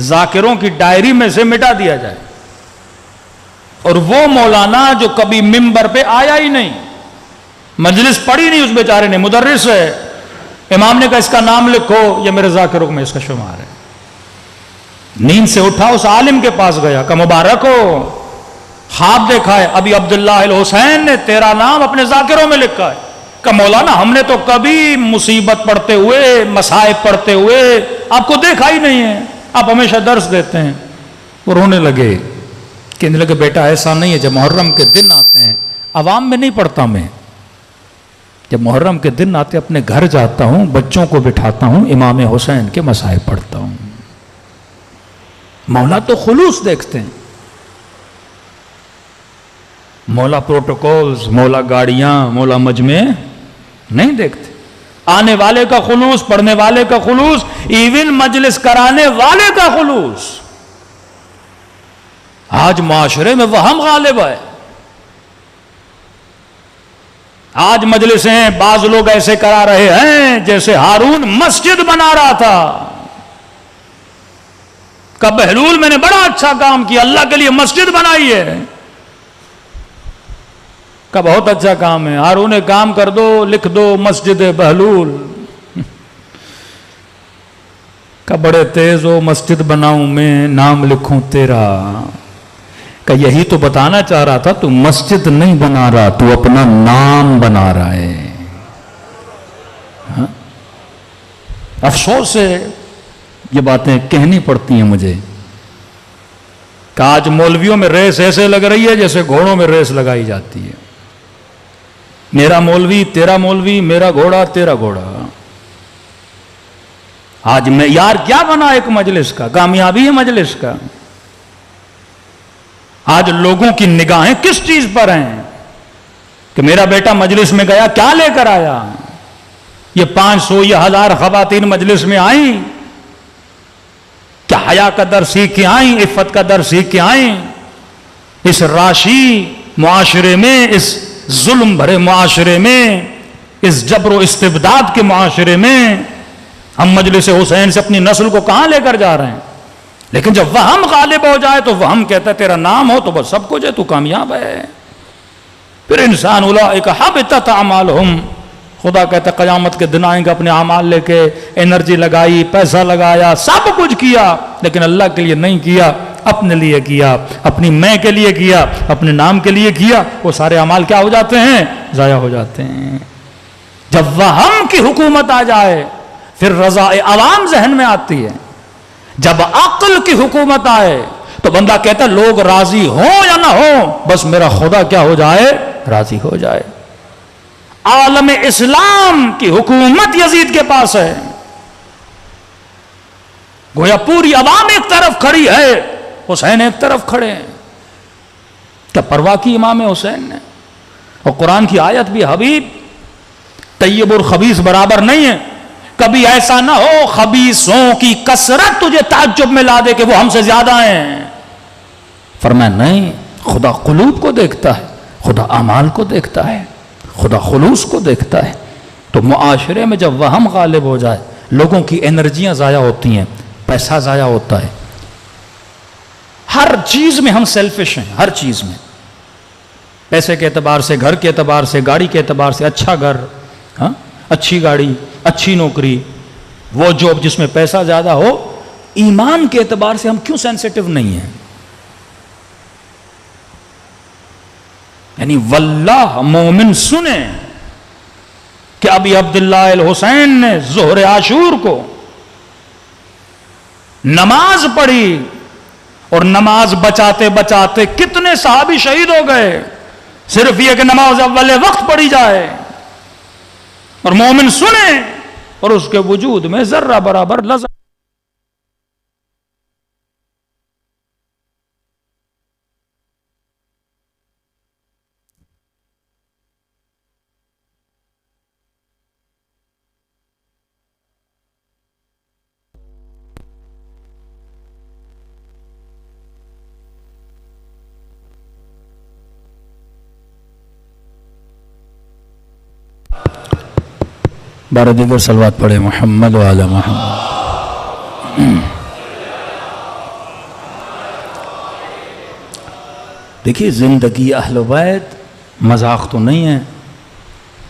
ذاکروں کی ڈائری میں سے مٹا دیا جائے. اور وہ مولانا جو کبھی ممبر پہ آیا ہی نہیں، مجلس پڑھی نہیں اس بیچارے نے، مدرس ہے، امام نے کہا اس کا نام لکھو، یہ میرے ذاکروں میں اس کا شمار ہے. نیند سے اٹھا اس عالم کے پاس گیا کہ مبارک ہو، خواب دیکھا ہے ابھی عبداللہ الحسین نے تیرا نام اپنے ذاکروں میں لکھا ہے. کہ مولانا ہم نے تو کبھی مصیبت پڑھتے ہوئے، مصائب پڑھتے ہوئے آپ کو دیکھا ہی نہیں ہے، آپ ہمیشہ درس دیتے ہیں. وہ رونے لگے، کہنے لگے بیٹا ایسا نہیں ہے، جب محرم کے دن آتے ہیں عوام میں نہیں پڑھتا میں، جب محرم کے دن آتے اپنے گھر جاتا ہوں، بچوں کو بٹھاتا ہوں، امام حسین کے مصائب پڑھتا ہوں. مولا تو خلوص دیکھتے ہیں، مولا پروٹوکولز، مولا گاڑیاں، مولا مجمع نہیں دیکھتے. آنے والے کا خلوص، پڑھنے والے کا خلوص، ایون مجلس کرانے والے کا خلوص. آج معاشرے میں وہم غالب ہے. آج مجلسیں بعض لوگ ایسے کرا رہے ہیں جیسے ہارون مسجد بنا رہا تھا. کہ بہلول میں نے بڑا اچھا کام کیا، اللہ کے لیے مسجد بنائی ہے. کا بہت اچھا کام ہے، ہارون کام کر دو، لکھ دو مسجد بہلول. کا بڑے تیز ہو، مسجد بناؤں میں، نام لکھوں تیرا. کا یہی تو بتانا چاہ رہا تھا، تو مسجد نہیں بنا رہا، تو اپنا نام بنا رہا ہے. افسوس سے یہ باتیں کہنی پڑتی ہیں مجھے کہ آج مولویوں میں ریس ایسے لگ رہی ہے جیسے گھوڑوں میں ریس لگائی جاتی ہے. میرا مولوی تیرا مولوی، میرا گھوڑا تیرا گھوڑا. آج میں یار کیا بنا ایک مجلس کا؟ کامیابی ہے مجلس کا. آج لوگوں کی نگاہیں کس چیز پر ہیں کہ میرا بیٹا مجلس میں گیا کیا لے کر آیا؟ یہ 500 یا 1000 خواتین مجلس میں آئیں، کیا حیا کا در سیکھ کے آئیں، عفت کا در سیکھ کے آئیں؟ اس راشی معاشرے میں، اس ظلم بھرے معاشرے میں، اس جبر و استبداد کے معاشرے میں ہم مجلس حسین سے اپنی نسل کو کہاں لے کر جا رہے ہیں؟ لیکن جب وہم غالب ہو جائے تو وہم کہتا ہے تیرا نام ہو تو بس سب کچھ ہے، تو کامیاب ہے. پھر انسان اولئک حبطت اعمالہم خدا کہتا ہے قیامت کے دن آئیں گے اپنے اعمال لے کے، انرجی لگائی، پیسہ لگایا، سب کچھ کیا، لیکن اللہ کے لیے نہیں کیا، اپنے لیے کیا، اپنی میں کے لیے کیا، اپنے نام کے لیے کیا، وہ سارے اعمال کیا ہو جاتے ہیں؟ ضائع ہو جاتے ہیں۔ جب وہم کی حکومت آ جائے پھر رضا عوام ذہن میں آتی ہے۔ جب عقل کی حکومت آئے تو بندہ کہتا ہے لوگ راضی ہوں یا نہ ہوں، بس میرا خدا کیا ہو جائے؟ راضی ہو جائے۔ عالم اسلام کی حکومت یزید کے پاس ہے، گویا پوری عوام ایک طرف کھڑی ہے، حسین ایک طرف کھڑے ہیں۔ کیا پرواہ کی امام حسین نے؟ اور قرآن کی آیت بھی حبیب طیب اور خبیث برابر نہیں ہے، کبھی ایسا نہ ہو خبیثوں کی کثرت تجھے تعجب میں لا دے کہ وہ ہم سے زیادہ ہیں۔ فرمایا نہیں، خدا قلوب کو دیکھتا ہے، خدا اعمال کو دیکھتا ہے، خدا خلوص کو دیکھتا ہے۔ تو معاشرے میں جب وہم غالب ہو جائے، لوگوں کی انرجیاں ضائع ہوتی ہیں، پیسہ ضائع ہوتا ہے، ہر چیز میں ہم سیلفش ہیں، ہر چیز میں، پیسے کے اعتبار سے، گھر کے اعتبار سے، گاڑی کے اعتبار سے، اچھا گھر، ہاں، اچھی گاڑی، اچھی نوکری، وہ جاب جس میں پیسہ زیادہ ہو۔ ایمان کے اعتبار سے ہم کیوں سینسیٹیو نہیں ہیں؟ یعنی واللہ مومن سنیں کہ ابی عبداللہ الحسین نے ظہر عاشور کو نماز پڑھی اور نماز بچاتے بچاتے کتنے صحابی شہید ہو گئے، صرف یہ کہ نماز اول وقت پڑھی جائے، اور مومن سنیں اور اس کے وجود میں ذرہ برابر لذت۔ بارہ دیگر صلوات پڑھے محمد و علی محمد۔ دیکھیے زندگی اہل بیت مذاق تو نہیں ہے،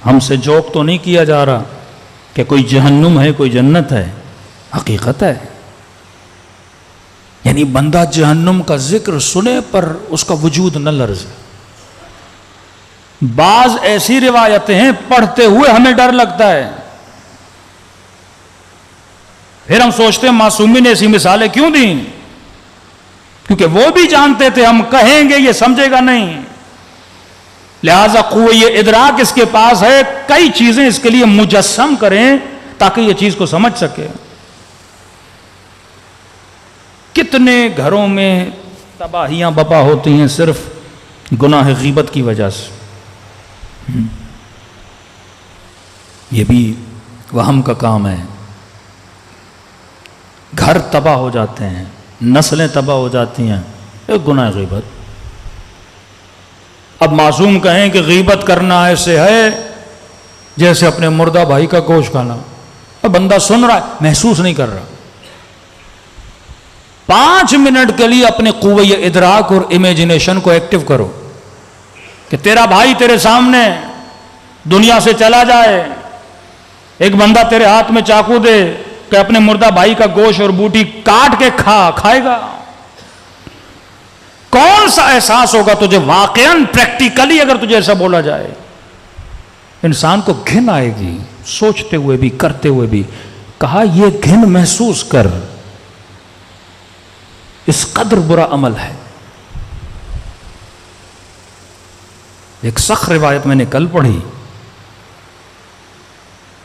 ہم سے جوک تو نہیں کیا جا رہا کہ کوئی جہنم ہے کوئی جنت ہے، حقیقت ہے۔ یعنی بندہ جہنم کا ذکر سنے پر اس کا وجود نہ لرزے۔ بعض ایسی روایتیں ہیں پڑھتے ہوئے ہمیں ڈر لگتا ہے، پھر ہم سوچتے ہیں معصومی نے ایسی مثالیں کیوں دیں، کیونکہ وہ بھی جانتے تھے ہم کہیں گے یہ سمجھے گا نہیں، لہذا قوہ ادراک اس کے پاس ہے، کئی چیزیں اس کے لیے مجسم کریں تاکہ یہ چیز کو سمجھ سکے۔ کتنے گھروں میں تباہیاں بپا ہوتی ہیں صرف گناہ غیبت کی وجہ سے۔ یہ بھی وہم کا کام ہے، گھر تباہ ہو جاتے ہیں، نسلیں تباہ ہو جاتی ہیں، ایک گناہ غیبت۔ اب معصوم کہیں کہ غیبت کرنا ایسے ہے جیسے اپنے مردہ بھائی کا گوشت کھانا، اب بندہ سن رہا ہے محسوس نہیں کر رہا۔ 5 منٹ کے لیے اپنے قوہ ادراک اور امیجنیشن کو ایکٹیو کرو کہ تیرا بھائی تیرے سامنے دنیا سے چلا جائے، ایک بندہ تیرے ہاتھ میں چاقو دے کہ اپنے مردہ بھائی کا گوشت اور بوٹی کاٹ کے کھائے گا، کون سا احساس ہوگا تجھے؟ واقعاً پریکٹیکلی اگر تجھے ایسا بولا جائے، انسان کو گھن آئے گی، سوچتے ہوئے بھی کرتے ہوئے بھی۔ کہا یہ گھن محسوس کر، اس قدر برا عمل ہے۔ ایک سخت روایت میں نے کل پڑھی،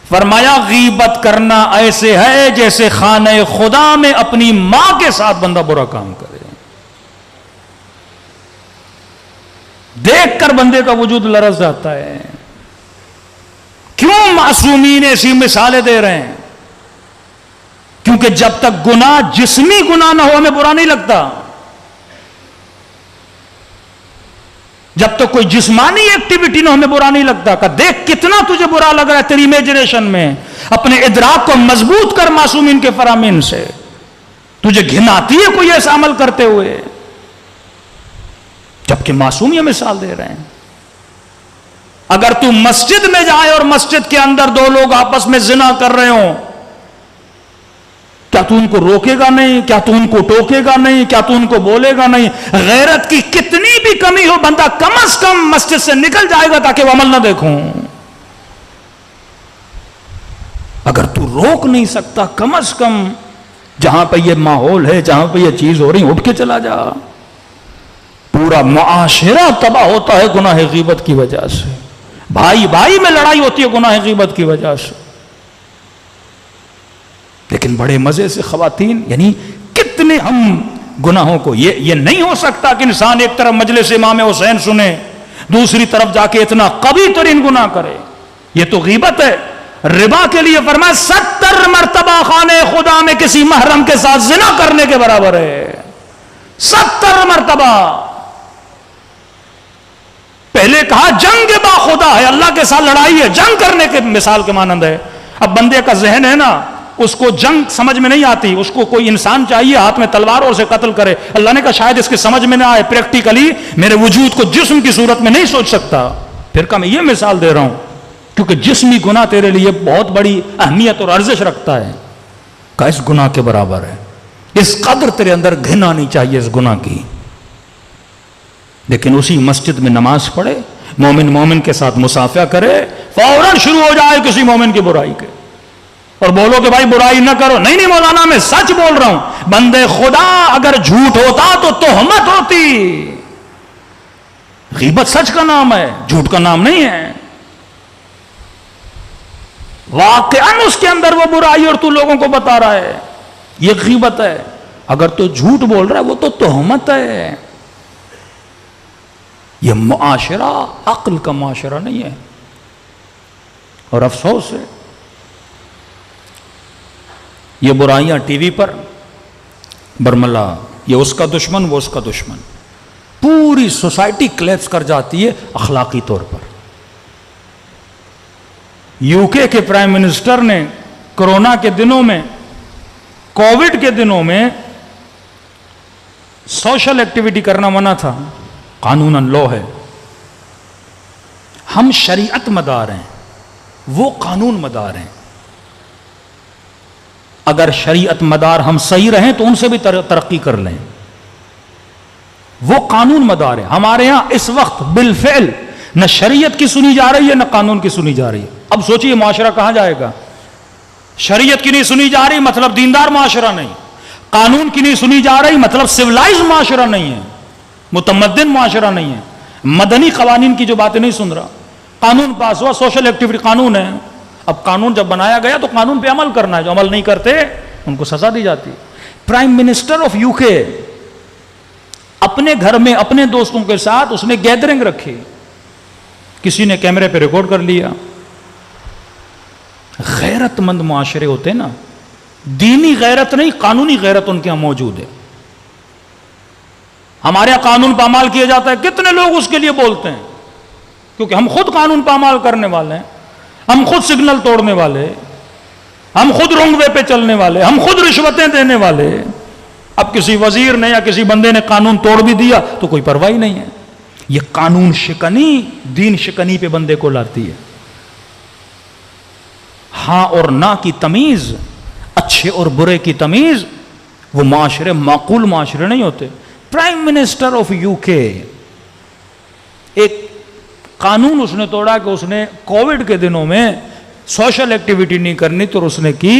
فرمایا غیبت کرنا ایسے ہے جیسے خانہ خدا میں اپنی ماں کے ساتھ بندہ برا کام کرے، دیکھ کر بندے کا وجود لرز جاتا ہے۔ کیوں معصومین ایسی مثالیں دے رہے ہیں؟ کیونکہ جب تک گناہ جسمی گناہ نہ ہو ہمیں برا نہیں لگتا، جب تک کوئی جسمانی ایکٹیویٹی نہ ہمیں برا نہیں لگتا۔ کہ دیکھ کتنا تجھے برا لگ رہا ہے تیری امیجنیشن میں، اپنے ادراک کو مضبوط کر معصومین کے فرامین سے، تجھے گھن آتی ہے کوئی ایسا عمل کرتے ہوئے، جبکہ معصوم یہ مثال دے رہے ہیں۔ اگر تو مسجد میں جائے اور مسجد کے اندر دو لوگ آپس میں زنا کر رہے ہوں، کیا تو ان کو روکے گا نہیں؟ کیا تو ان کو ٹوکے گا نہیں؟ کیا تو ان کو بولے گا نہیں؟ غیرت کی کتنی بھی کمی ہو، بندہ کم از کم مسجد سے نکل جائے گا تاکہ وہ عمل نہ دیکھوں۔ اگر تو روک نہیں سکتا، کم از کم جہاں پہ یہ ماحول ہے، جہاں پہ یہ چیز ہو رہی، اٹھ کے چلا جا۔ پورا معاشرہ تباہ ہوتا ہے گناہ غیبت کی وجہ سے، بھائی بھائی میں لڑائی ہوتی ہے گناہ غیبت کی وجہ سے۔ لیکن بڑے مزے سے خواتین، یعنی کتنے ہم گناہوں کو، یہ نہیں ہو سکتا کہ انسان ایک طرف مجلس امام حسین سنے، دوسری طرف جا کے اتنا قوی ترین گناہ کرے، یہ تو غیبت ہے۔ ربا کے لیے فرمایا 70 مرتبہ خانے خدا میں کسی محرم کے ساتھ زنا کرنے کے برابر ہے، 70 مرتبہ۔ پہلے کہا جنگ با خدا ہے، اللہ کے ساتھ لڑائی ہے، جنگ کرنے کے مثال کے مانند ہے۔ اب بندے کا ذہن ہے نا، اس کو جنگ سمجھ میں نہیں آتی، اس کو کوئی انسان چاہیے ہاتھ میں تلوار اور اسے قتل کرے۔ اللہ نے کہا شاید اس کے سمجھ میں نہ آئے، پریکٹیکلی میرے وجود کو جسم کی صورت میں نہیں سوچ سکتا۔ پھر کہ میں یہ مثال دے رہا ہوں کیونکہ جسمی گناہ تیرے لیے بہت بڑی اہمیت اور ارزش رکھتا ہے، کہ اس گناہ کے برابر ہے، اس قدر تیرے اندر گھن آنی چاہیے اس گناہ کی۔ لیکن اسی مسجد میں نماز پڑھے، مومن مومن کے ساتھ مصافحہ کرے، فوراً شروع ہو جائے کسی مومن کی برائی کے، اور بولو کہ بھائی برائی نہ کرو۔ نہیں مولانا میں سچ بول رہا ہوں، بندے خدا اگر جھوٹ ہوتا تو تہمت ہوتی۔ غیبت سچ کا نام ہے، جھوٹ کا نام نہیں ہے۔ واقعاً اس کے اندر وہ برائی اور تو لوگوں کو بتا رہا ہے، یہ غیبت ہے۔ اگر تو جھوٹ بول رہا ہے وہ تو تہمت ہے۔ یہ معاشرہ عقل کا معاشرہ نہیں ہے، اور افسوس ہے یہ برائیاں ٹی وی پر برملا، یہ اس کا دشمن، وہ اس کا دشمن، پوری سوسائٹی کلیپس کر جاتی ہے اخلاقی طور پر۔ یو کے پرائم منسٹر نے کورونا کے دنوں میں، کووڈ کے دنوں میں سوشل ایکٹیویٹی کرنا منع تھا، قانوناً لا ہے۔ ہم شریعت مدار ہیں، وہ قانون مدار ہیں۔ اگر شریعت مدار ہم صحیح رہیں تو ان سے بھی ترقی کر لیں، وہ قانون مدار ہے۔ ہمارے ہاں اس وقت بالفعل نہ شریعت کی سنی جا رہی ہے نہ قانون کی سنی جا رہی ہے۔ اب سوچئے معاشرہ کہاں جائے گا؟ شریعت کی نہیں سنی جا رہی مطلب دیندار معاشرہ نہیں، قانون کی نہیں سنی جا رہی مطلب سویلائز معاشرہ نہیں ہے، متمدن معاشرہ نہیں ہے، مدنی قوانین کی جو باتیں نہیں سن رہا۔ قانون پاس ہوا، سوشل ایکٹیویٹی قانون ہے، اب قانون جب بنایا گیا تو قانون پہ عمل کرنا ہے، جو عمل نہیں کرتے ان کو سزا دی جاتی۔ پرائم منسٹر آف یو کے اپنے گھر میں اپنے دوستوں کے ساتھ اس نے گیدرنگ رکھی، کسی نے کیمرے پہ ریکارڈ کر لیا۔ غیرت مند معاشرے ہوتے نا، دینی غیرت نہیں قانونی غیرت ان کے یہاں موجود ہے۔ ہمارے یہاں قانون پامال کیا جاتا ہے، کتنے لوگ اس کے لیے بولتے ہیں، کیونکہ ہم خود قانون پامال کرنے والے ہیں، ہم خود سگنل توڑنے والے، ہم خود رنگ وے پہ چلنے والے، ہم خود رشوتیں دینے والے۔ اب کسی وزیر نے یا کسی بندے نے قانون توڑ بھی دیا تو کوئی پرواہ نہیں ہے۔ یہ قانون شکنی دین شکنی پہ بندے کو لاتی ہے۔ ہاں اور نہ کی تمیز، اچھے اور برے کی تمیز، وہ معاشرے معقول معاشرے نہیں ہوتے۔ پرائم منسٹر آف یو کے ایک قانون اس نے توڑا کہ اس نے کووڈ کے دنوں میں سوشل ایکٹیویٹی نہیں کرنی تو اس نے کی،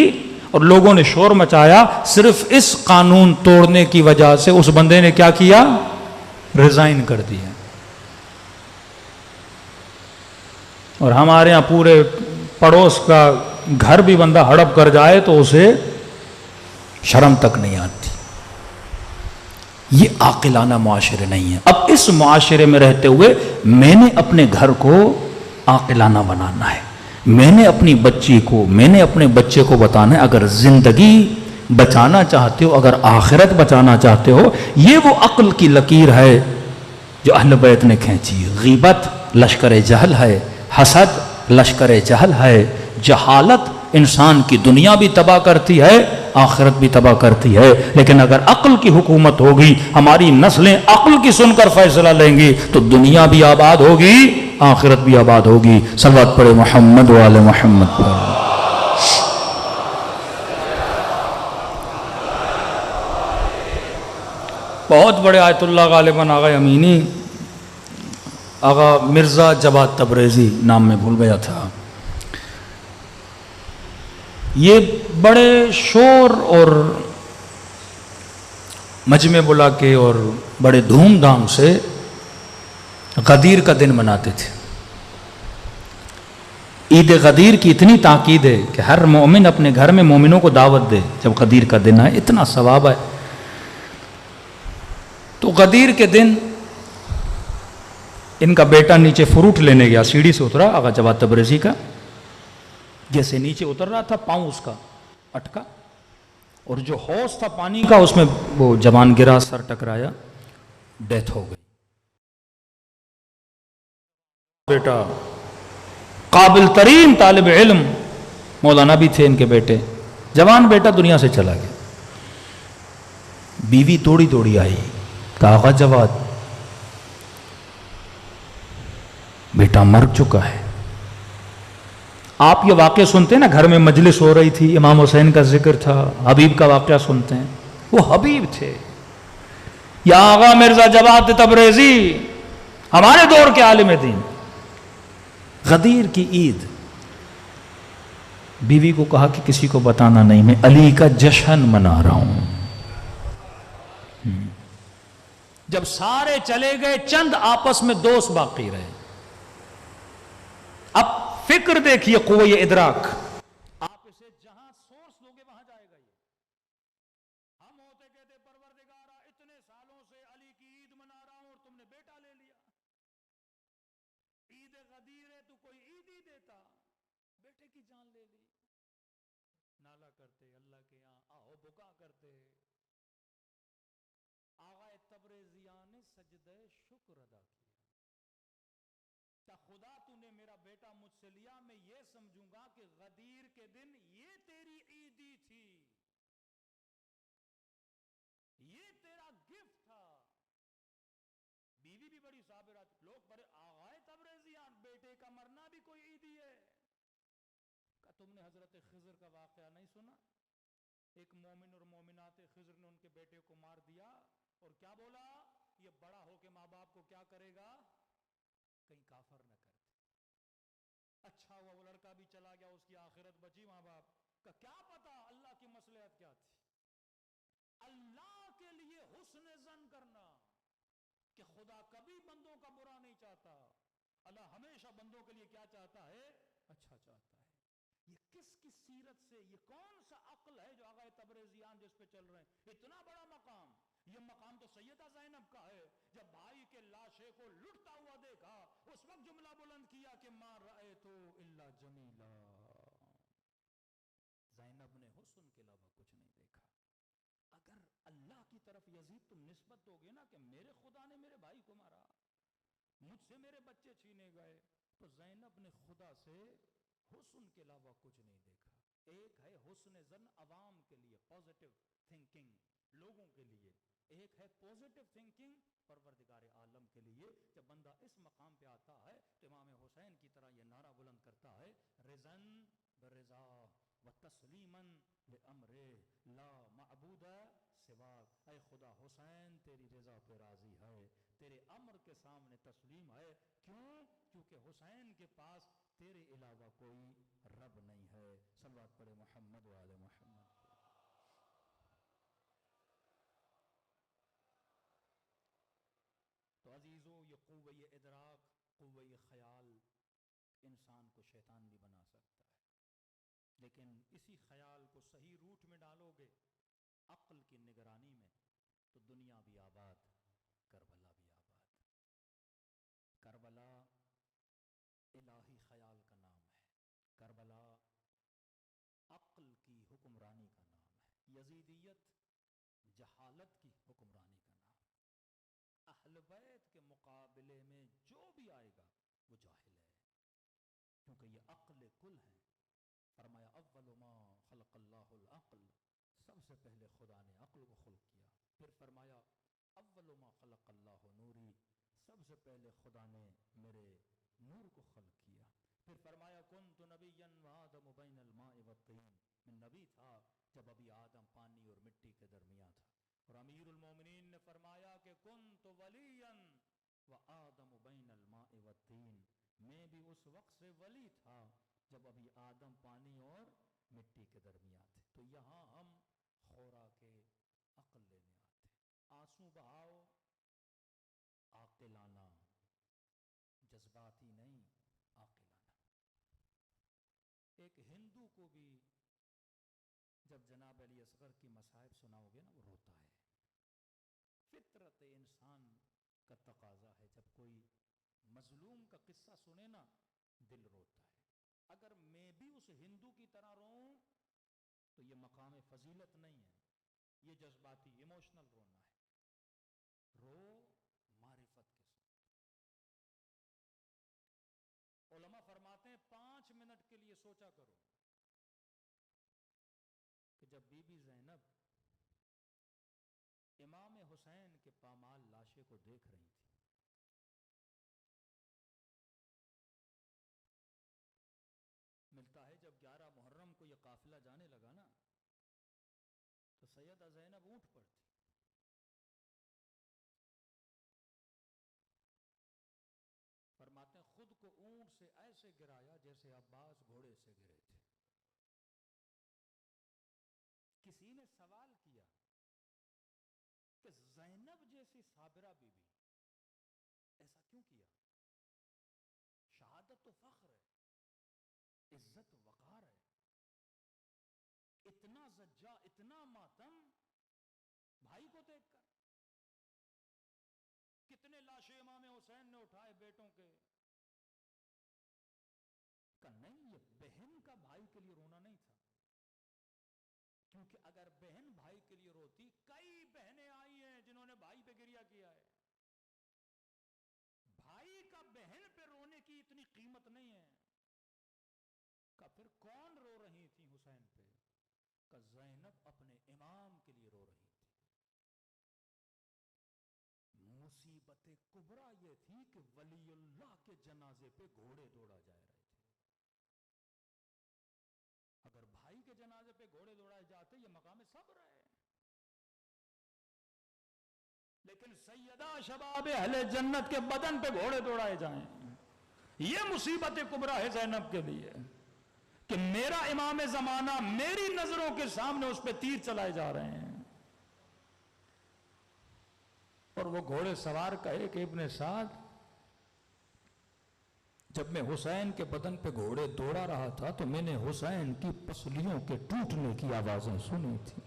اور لوگوں نے شور مچایا۔ صرف اس قانون توڑنے کی وجہ سے اس بندے نے کیا کیا؟ ریزائن کر دیا۔ اور ہمارے ہاں پورے پڑوس کا گھر بھی بندہ ہڑپ کر جائے تو اسے شرم تک نہیں آتی۔ یہ عاقلانہ معاشرے نہیں ہے۔ اب اس معاشرے میں رہتے ہوئے میں نے اپنے گھر کو عاقلانہ بنانا ہے، میں نے اپنی بچی کو، میں نے اپنے بچے کو بتانا ہے، اگر زندگی بچانا چاہتے ہو، اگر آخرت بچانا چاہتے ہو، یہ وہ عقل کی لکیر ہے جو اہل بیت نے کھینچی۔ غیبت لشکر جہل ہے، حسد لشکر جہل ہے، جہالت انسان کی دنیا بھی تباہ کرتی ہے، آخرت بھی تباہ کرتی ہے. لیکن اگر عقل کی حکومت ہوگی، ہماری نسلیں عقل کی سن کر فیصلہ لیں گی تو دنیا بھی آباد ہوگی، آخرت بھی آباد ہوگی. صلوات پڑھے محمد و آل محمد پر. بہت بڑے آیت اللہ غالباً آغا امینی، آغا مرزا جواد تبریزی، نام میں بھول گیا تھا، یہ بڑے شور اور مجمع بلا کے اور بڑے دھوم دھام سے غدیر کا دن مناتے تھے. عید غدیر کی اتنی تاکید ہے کہ ہر مومن اپنے گھر میں مومنوں کو دعوت دے. جب غدیر کا دن آئے اتنا ثواب ہے. تو غدیر کے دن ان کا بیٹا نیچے فروٹ لینے گیا، سیڑھی سے اترا آغا جواد تبریزی کا، جیسے نیچے اتر رہا تھا پاؤں اس کا اٹکا، اور جو حوض تھا پانی کا اس میں وہ جوان گرا، سر ٹکرایا، ڈیتھ ہو گئی. بیٹا قابل ترین طالب علم مولانا بھی تھے ان کے بیٹے، جوان بیٹا دنیا سے چلا گیا. بیوی توڑی توڑی آئی، کہا آغا جواد بیٹا مر چکا ہے. آپ یہ واقعہ سنتے ہیں نا، گھر میں مجلس ہو رہی تھی، امام حسین کا ذکر تھا، حبیب کا واقعہ سنتے ہیں، وہ حبیب تھے. یا آغا مرزا جواد تبریزی ہمارے دور کے عالم دین، غدیر کی عید. بیوی کو کہا کہ کسی کو بتانا نہیں، میں علی کا جشن منا رہا ہوں. جب سارے چلے گئے چند آپس میں دوست باقی رہے. اب فکر دیکھیے، قوہ ادراک، آپ اسے جہاں سورس دو گے وہاں جائے گا. یہ ہم ہوتے کہتے پروردگارا اتنے سالوں سے علی کی عید منا رہا ہوں اور تم نے بیٹا لے لیا. عید غدیر ہے تو کوئی عید ہی دیتا، بیٹے کی جان لے لی. نالا کرتے اللہ کے یہاں، آہو بکا کرتے. آغا تبریزیان نے سجدہ شکر ادا کیا کہ خدا تو نے میرا بیٹا مجھ سے لیا، میں یہ سمجھوں گا کہ غدیر کے دن یہ تیری عیدی تھی، یہ تیرا گفٹ تھا. بیوی بھی بڑی صابرہ، لوگ بڑے آغا تبریزیان بیٹے کا مرنا بھی کوئی عیدی ہے. کہ تم نے حضرت خضر کا واقعہ نہیں سنا؟ ایک مومن اور مومنات خضر نے ان کے بیٹے کو مار دیا اور کیا بولا، یہ بڑا ہو کے ماں باپ کو کیا کرے گا، کہیں کافر نہ کر دے. اچھا ہوا وہ لڑکا بھی چلا گیا، اس کی آخرت بچی. ماں باپ کا کیا پتا اللہ کی مصلحت کیا تھی. اللہ کے لیے حسن ظن کرنا کہ خدا کبھی بندوں کا برا نہیں چاہتا، اللہ ہمیشہ بندوں کے لیے کیا چاہتا ہے، اچھا چاہتا ہے. یہ کس کی سیرت سے، یہ کون سا عقل ہے جو آغا تبریزیان جس پہ چل رہے ہیں؟ اتنا بڑا مقام، یہ مقام تو سیدہ زینب کا ہے. جب بھائی کے لاشے کو لٹتا ہوا دیکھا، اس وقت جملہ بلند کیا کہ ما رأیت الا جمیلا. زینب نے حسن کے علاوہ کچھ نہیں دیکھا. اگر اللہ کی طرف یزید تم نسبت دو گے نا کہ میرے خدا نے میرے بھائی کو مارا، مجھ سے میرے بچے چھینے گئے، تو زینب نے خدا سے حسن کے علاوہ کچھ نہیں دیکھا. ایک ہے حسن ظن عوام کے لیے، پازیٹیو تھنکنگ لوگوں کے لیے، ایک ہے پازیٹیو تھنکنگ پروردگار عالم کے لیے. جب بندہ اس مقام پہ آتا ہے تو امام حسین کی طرح یہ نعرہ بلند کرتا ہے، رضن برضا و تسلیما لامر لا معبود سواک. اے خدا حسین تیری رضا پہ راضی ہے، تیرے امر کے سامنے تسلیم ہے. کیوں؟ کیونکہ حسین کے پاس تیرے علاوہ کوئی رب نہیں ہے. صلوات پڑھے محمد و آل محمد. تو عزیزو، یہ قوہ ادراک، قوہ خیال انسان کو شیطان بھی بنا سکتا ہے، لیکن اسی خیال کو صحیح روٹ میں ڈالو گے عقل کی نگرانی میں تو دنیا بھی آباد، کربلا بھی آباد. کربلا الہی خیال کا نام ہے، کربلا عقل کی حکمرانی کا نام ہے، یزیدیت جہالت کی حکمرانی کا نام ہے. اہل بیت کے مقابلے میں جو بھی آئے گا وہ جاہل ہے، کیونکہ یہ عقل کل ہیں. فرمایا اول ما خلق اللہ العقل، سب سے پہلے خدا نے عقل کو خلق کیا. پھر فرمایا اول ما خلق اللہ نوری، سب سے پہلے خدا نے میرے نور کو خلق کیا. پھر فرمایا کنت نبیا وآدم بین الماء والطین، میں نبی تھا جب ابھی آدم پانی اور مٹی کے درمیان تھا. اور امیر المومنین نے فرمایا کہ کنت ولیا وآدم بین الماء والطین، میں بھی اس وقت سے ولی تھا جب ابھی آدم پانی اور مٹی کے درمیان تھے. تو یہاں ہم خوراک عقل لینے آتے ہیں. آنسو بہاؤ عاقلانہ، جذباتی نہیں عاقلانہ. ایک ہندو کو بھی جب جناب علی اصغر کی مصائب سناؤ گے نا وہ روتا ہے. فطرت انسان کا تقاضا ہے جب کوئی مظلوم کا قصہ سنے نا دل روتا ہے. اگر میں بھی اس ہندو کی طرح روں تو یہ مقام فضیلت نہیں ہے، یہ جذباتی ایموشنل رونا ہے. رو معرفت کے ساتھ. علماء فرماتے ہیں 5 منٹ کے لیے سوچا کرو کہ جب بی بی زینب امام حسین کے پامال لاشے کو دیکھ رہی تھی، ملتا ہے جب 11 محرم کو یہ قافلہ جانے لگا نا تو سیدہ زینب اونٹ پر تھی. فرماتے ہیں خود کو اونٹ سے ایسے گرایا جیسے عباس گھوڑے سے گرے تھے. کسی نے سوال کیا کہ زینب جیسی صابرہ بی بی ایسا کیوں کیا؟ شہادت تو فخر ہے، عزت وقار ہے، اتنا زجا اتنا ماتم بھائی کو دیکھ کر. کتنے لاشیں امام حسین نے اٹھائے بیٹوں کے. کہ نہیں، یہ بہن کا بھائی کے لیے رونا نہیں تھا، کیونکہ اگر بہن بھائی کے لیے روتی، کئی بہنیں آئی ہیں جنہوں نے بھائی پہ گریہ کیا ہے. بھائی کا بہن پہ رونے کی اتنی قیمت نہیں ہے. کہ پھر کون رو رہی تھی حسین پہ؟ کہ زینب اپنے امام کے لیے رو رہی تھی. مصیبت کبریٰ یہ تھی کہ ولی اللہ کے جنازے پہ گھوڑے دوڑا جا رہے تھے. اگر بھائی کے جنازے پہ گھوڑے دوڑائے جاتے یہ مقام صبر ہے. لیکن سیدہ شباب اہل جنت کے بدن پہ گھوڑے دوڑائے جائیں، یہ مصیبت کبریٰ ہے زینب کے لیے کہ میرا امام زمانہ میری نظروں کے سامنے اس پہ تیر چلائے جا رہے ہیں. اور وہ گھوڑے سوار کہے کہ ابن سعد، جب میں حسین کے بدن پہ گھوڑے دوڑا رہا تھا تو میں نے حسین کی پسلیوں کے ٹوٹنے کی آوازیں سنی تھی.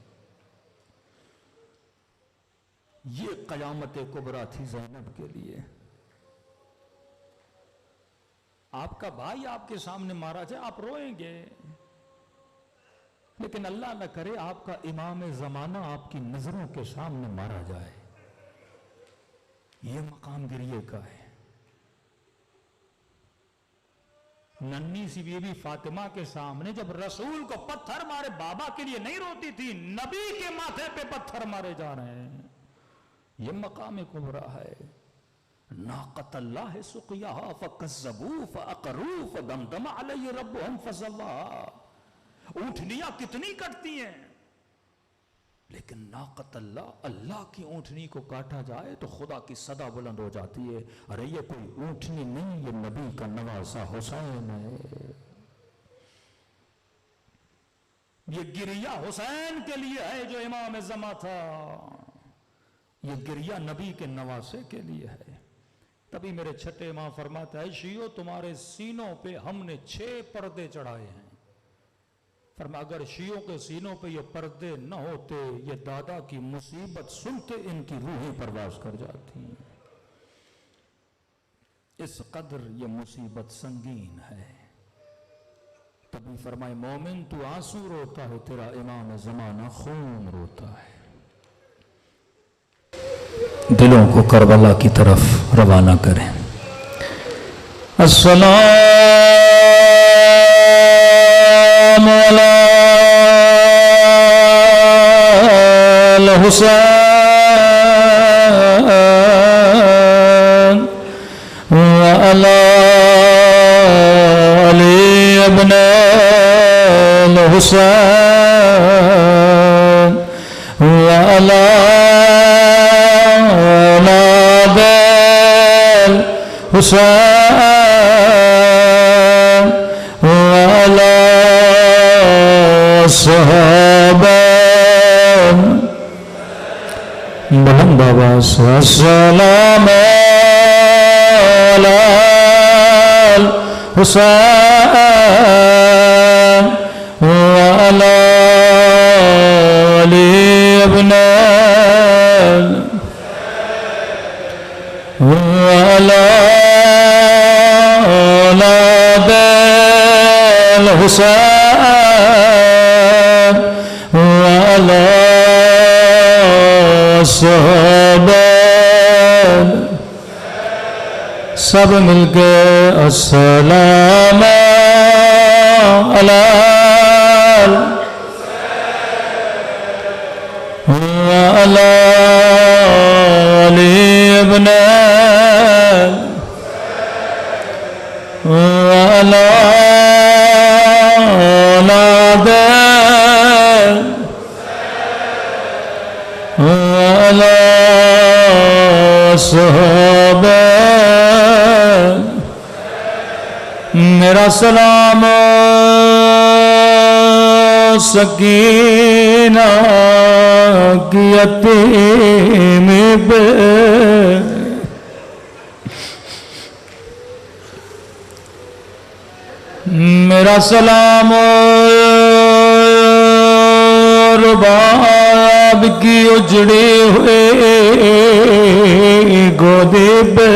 یہ قیامت کبریٰ تھی زینب کے لیے. آپ کا بھائی آپ کے سامنے مارا جائے آپ روئیں گے، لیکن اللہ نہ کرے آپ کا امام زمانہ آپ کی نظروں کے سامنے مارا جائے. یہ مقام گریے کا ہے. ننھی سی بی بی فاطمہ کے سامنے جب رسول کو پتھر مارے بابا کے لیے نہیں روتی تھی، نبی کے ماتھے پہ پتھر مارے جا رہے ہیں. یہ مقام کبریٰ ہے. ناقۃ اللہ سقیاہا فکذبوا فعقروا فدمدم علیہ ربہم فصواہا. اونٹنیاں کتنی کٹتی ہیں، لیکن ناقۃ اللہ، اللہ کی اونٹنی کو کاٹا جائے تو خدا کی صدا بلند ہو جاتی ہے. ارے یہ کوئی اونٹنی نہیں، یہ نبی کا نواسا حسین ہے. یہ گریہ حسین کے لیے ہے جو امام زماں تھا. یہ گریہ نبی کے نواسے کے لیے ہے. تبھی میرے چھٹے امام فرماتا ہے شیعو تمہارے سینوں پہ ہم نے 6 پردے چڑھائے ہیں. فرما اگر شیعوں کے سینوں پہ یہ پردے نہ ہوتے یہ دادا کی مصیبت سنتے ان کی روحیں پرواز کر جاتی. اس قدر یہ مصیبت سنگین ہے. تبھی فرمائے مومن تو آنسو روتا ہے، تیرا امام زمانہ خون روتا ہے. دلوں کو کربلا کی طرف روانہ کریں. السلام وعلى الحسين وعلى علي بن الحسين وعلى أولاد الحسين وعلى الصحابة بلند آواز السلام على الحسين وعلى علي بن وعلى أولاد الحسين وعلى الصحابة سب مل کے السلام علی وعلی علی ابن وعلی اولاد وعلی صحابہ میرا سلام سکینہ کی یتیم پہ میرا سلام رباب کی اجڑی ہوئے گودی پہ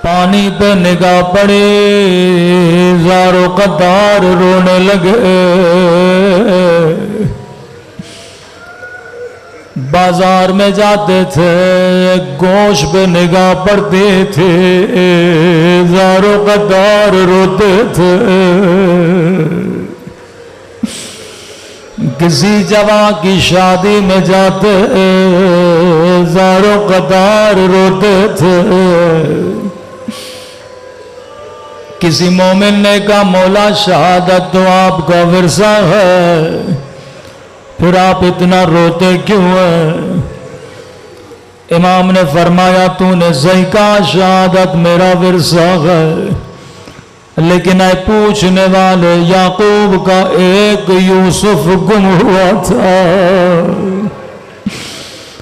پانی پہ نگاہ پڑی زارو قطار رونے لگے بازار میں جاتے تھے گوشت پہ نگاہ پڑتے تھے زارو قطار روتے تھے کسی جوان کی شادی میں جاتے زارو قطار روتے تھے کسی مومن نے کہا مولا شہادت تو آپ کا ورثہ ہے پھر آپ اتنا روتے کیوں ہیں امام نے فرمایا تو نے صحیح کہا شہادت میرا ورثہ ہے لیکن اے پوچھنے والے یعقوب کا ایک یوسف گم ہوا تھا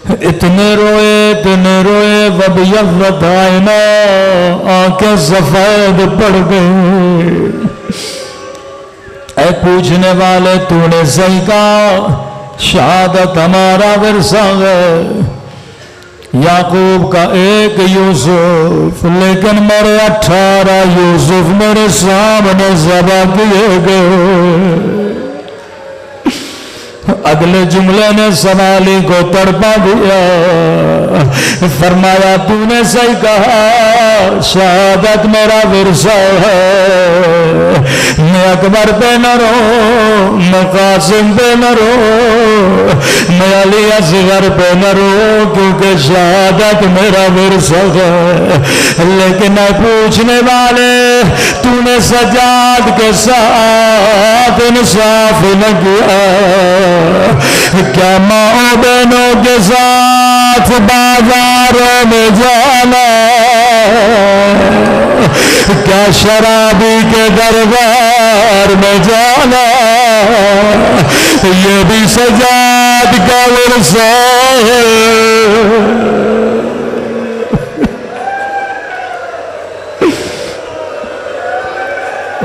اتنے روئے وَبْيَضَّتْ عَيْنَاهُ آنکھیں سفید پڑ گئی اے پوچھنے والے تو نے صحیح کہا شہادت ہمارا ورثہ ہے یعقوب کا ایک یوسف لیکن میرے 18 یوسف میرے سامنے ذبح کیے گئے اگلے جملے نے سوالی کو تڑپا دیا فرمایا تو نے صحیح کہا شہادت میرا ورثہ ہے میں اکبر پہ نہ رو میں قاسم پہ نہ رو میں علی اصغر پہ نہ رو کیونکہ شہادت میرا ورثہ ہے لیکن اے پوچھنے والے تو نے سجاد کے ساتھ انصاف نہ کیا کیا ماں بہنوں کے ساتھ بازاروں میں جانا کیا شرابی کے دربار میں جانا یہ بھی سجاد کا ورثہ ہے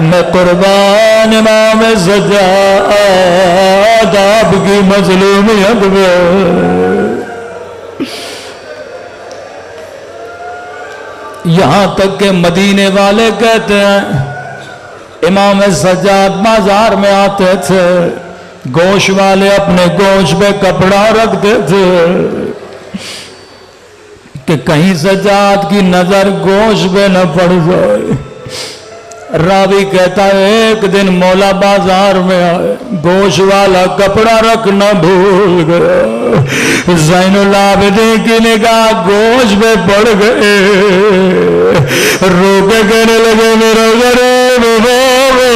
میں قربان امام سجاد آپ کی مظلومیت میں یہاں تک کہ مدینے والے کہتے ہیں امام سجاد بازار میں آتے تھے گوشت والے اپنے گوشت پہ کپڑا رکھتے تھے کہ کہیں سجاد کی نظر گوشت پہ نہ پڑ جائے۔ راوی کہتا ہے ایک دن مولا بازار میں آئے، گوشت والا کپڑا رکھنا بھول گیا، زین العابدین کی نگاہ گوشت پہ پڑ گئے، رو کے کہنے لگے میرا غریب بابا،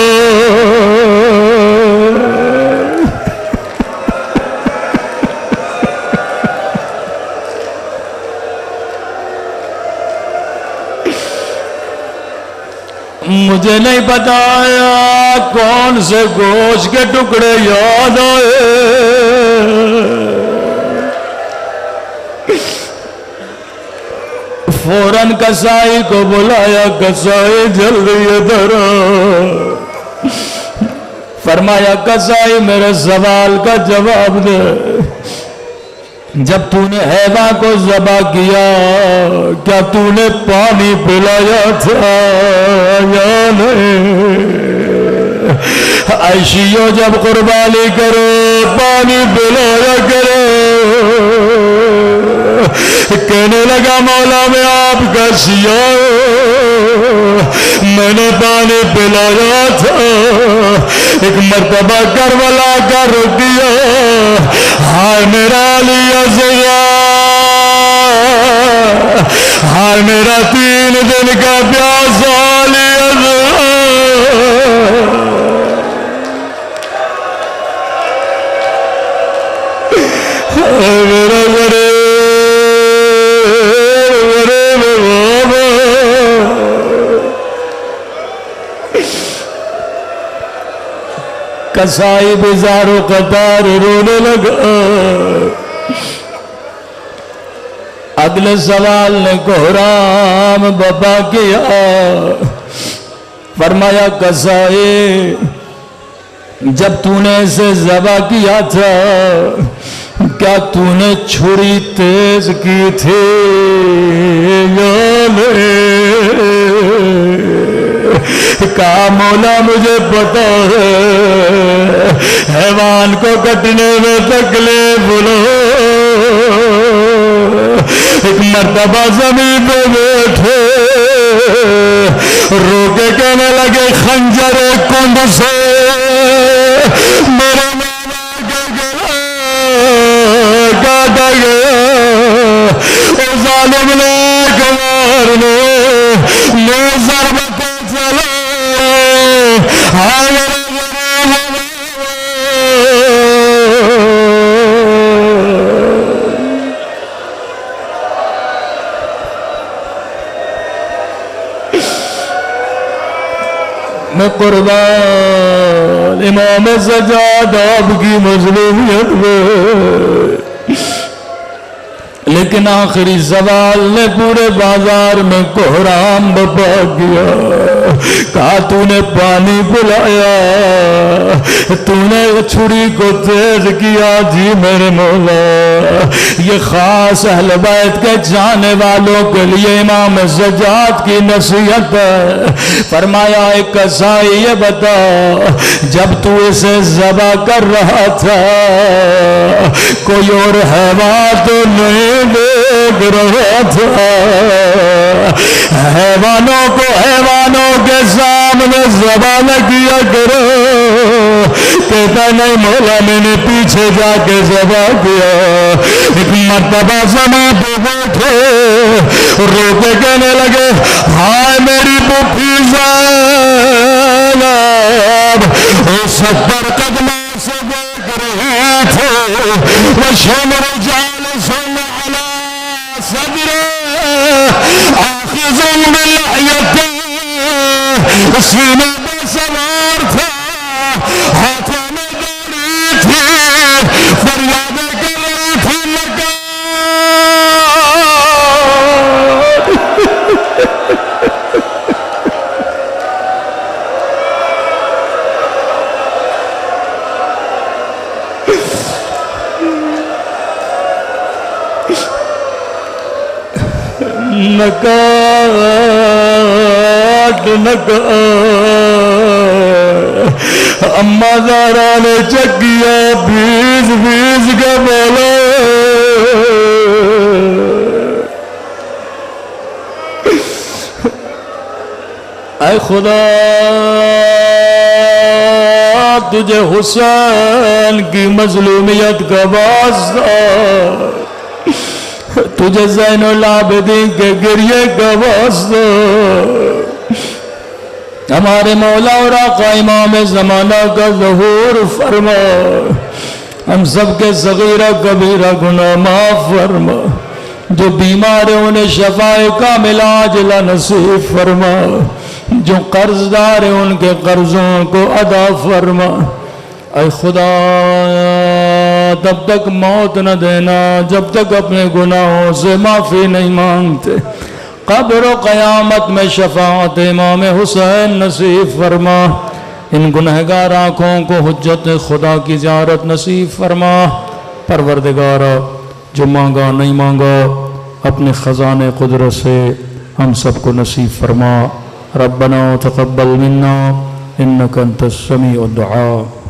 مجھے نہیں بتایا کون سے گوشت کے ٹکڑے یاد آئے۔ فوراً کسائی کو بلایا، کسائی جلدی ادھر آ۔ فرمایا کسائی میرے سوال کا جواب دے، جب تو نے حیوان کو ذبح کیا کیا تو نے پانی پلایا تھا یا نہیں؟ عائشیو جب قربانی کرو پانی پلایا کرو۔ کہنے لگا مولا میں آپ کا سیاہ، میں نے پانی پلایا تھا، ایک مرتبہ کربلا کا رک گیا، ہائے میرا علی ازیا، ہائے میرا 3 دن کا پیاسا علی ازیا، میرا غریب بابا۔ کسائی بزار و قطار رونے لگا۔ اگلے سوال نے کوہرام بابا کیا، فرمایا کسائی جب تو نے اسے ذبح کیا تھا کیا تو نے چھری تیز کی تھی یا نہیں؟ کہا مولا مجھے پتا ہے حیوان کو کٹنے میں تکلیف لو۔ ایک مرتبہ زمین پہ بیٹھے رو کے کہنے لگے خنجر کند سے میرا مولا کا گلا کاٹا گیا، اور ظالم نے کمار نے میں ضربت چلا، ہائے میرا غریب میں قربان امام سجاد آپ کی مظلومیت میں۔ لیکن آخری سوال نے پورے بازار میں کوہرام بپا کیا، کہا تو نے پانی پلایا، تو نے چھری کو تیز کیا، جی میرے مولا یہ خاص اہل بیت کے جانے والوں کے لیے امام سجاد کی نصیحت ہے۔ فرمایا ایک کسائی یہ بتا جب تو اسے ذبح کر رہا تھا کوئی اور حیوان تو نہیں دیکھ رہا تھا؟ حیوانوں کو حیوانوں کے سامنے ذبح نہ کیا کرو۔ کہتا نہیں مولا میں نے پیچھے جا کے ذبح کیا۔ ایک مرتبہ زمین پہ بیٹھے رو کے کہنے لگے ہائے میری پھوپھی زینب، اس پر قدموں سے دیکھ رہے تھے، وشمر جالسن علی صدرے آخذ باللحیتیں، سینے پہ سوار تھا، ہاتھوں میں ڈوری تھی، فریادیں کر رہی تھی لگا۔ نکاٹ نکاٹ اما زہرا نے چکیا بھیج بھیج کے بولا اے خدا تجھے حسین کی مظلومیت کا واسطہ، تجھے زین العابدین کے گریے کا واسطہ، ہمارے مولا اور آقا امام زمانہ کا ظہور فرما، ہم سب کے صغیرہ کبیرہ گناہ معاف فرما، جو بیمار ہیں انہیں شفاء کاملہ عاجلہ نصیب فرما، جو قرض دار ہیں ان کے قرضوں کو ادا فرما۔ اے خدا تب تک موت نہ دینا جب تک اپنے گناہوں سے معافی نہیں مانگتے، قبر و قیامت میں شفاعت امام حسین نصیب فرما، ان گنہگار آنکھوں کو حجت خدا کی زیارت نصیب فرما۔ پروردگارا جو مانگا نہیں مانگا اپنے خزانے قدرت سے ہم سب کو نصیب فرما۔ ربنا تقبل منا انک انت السمیع الدعاء۔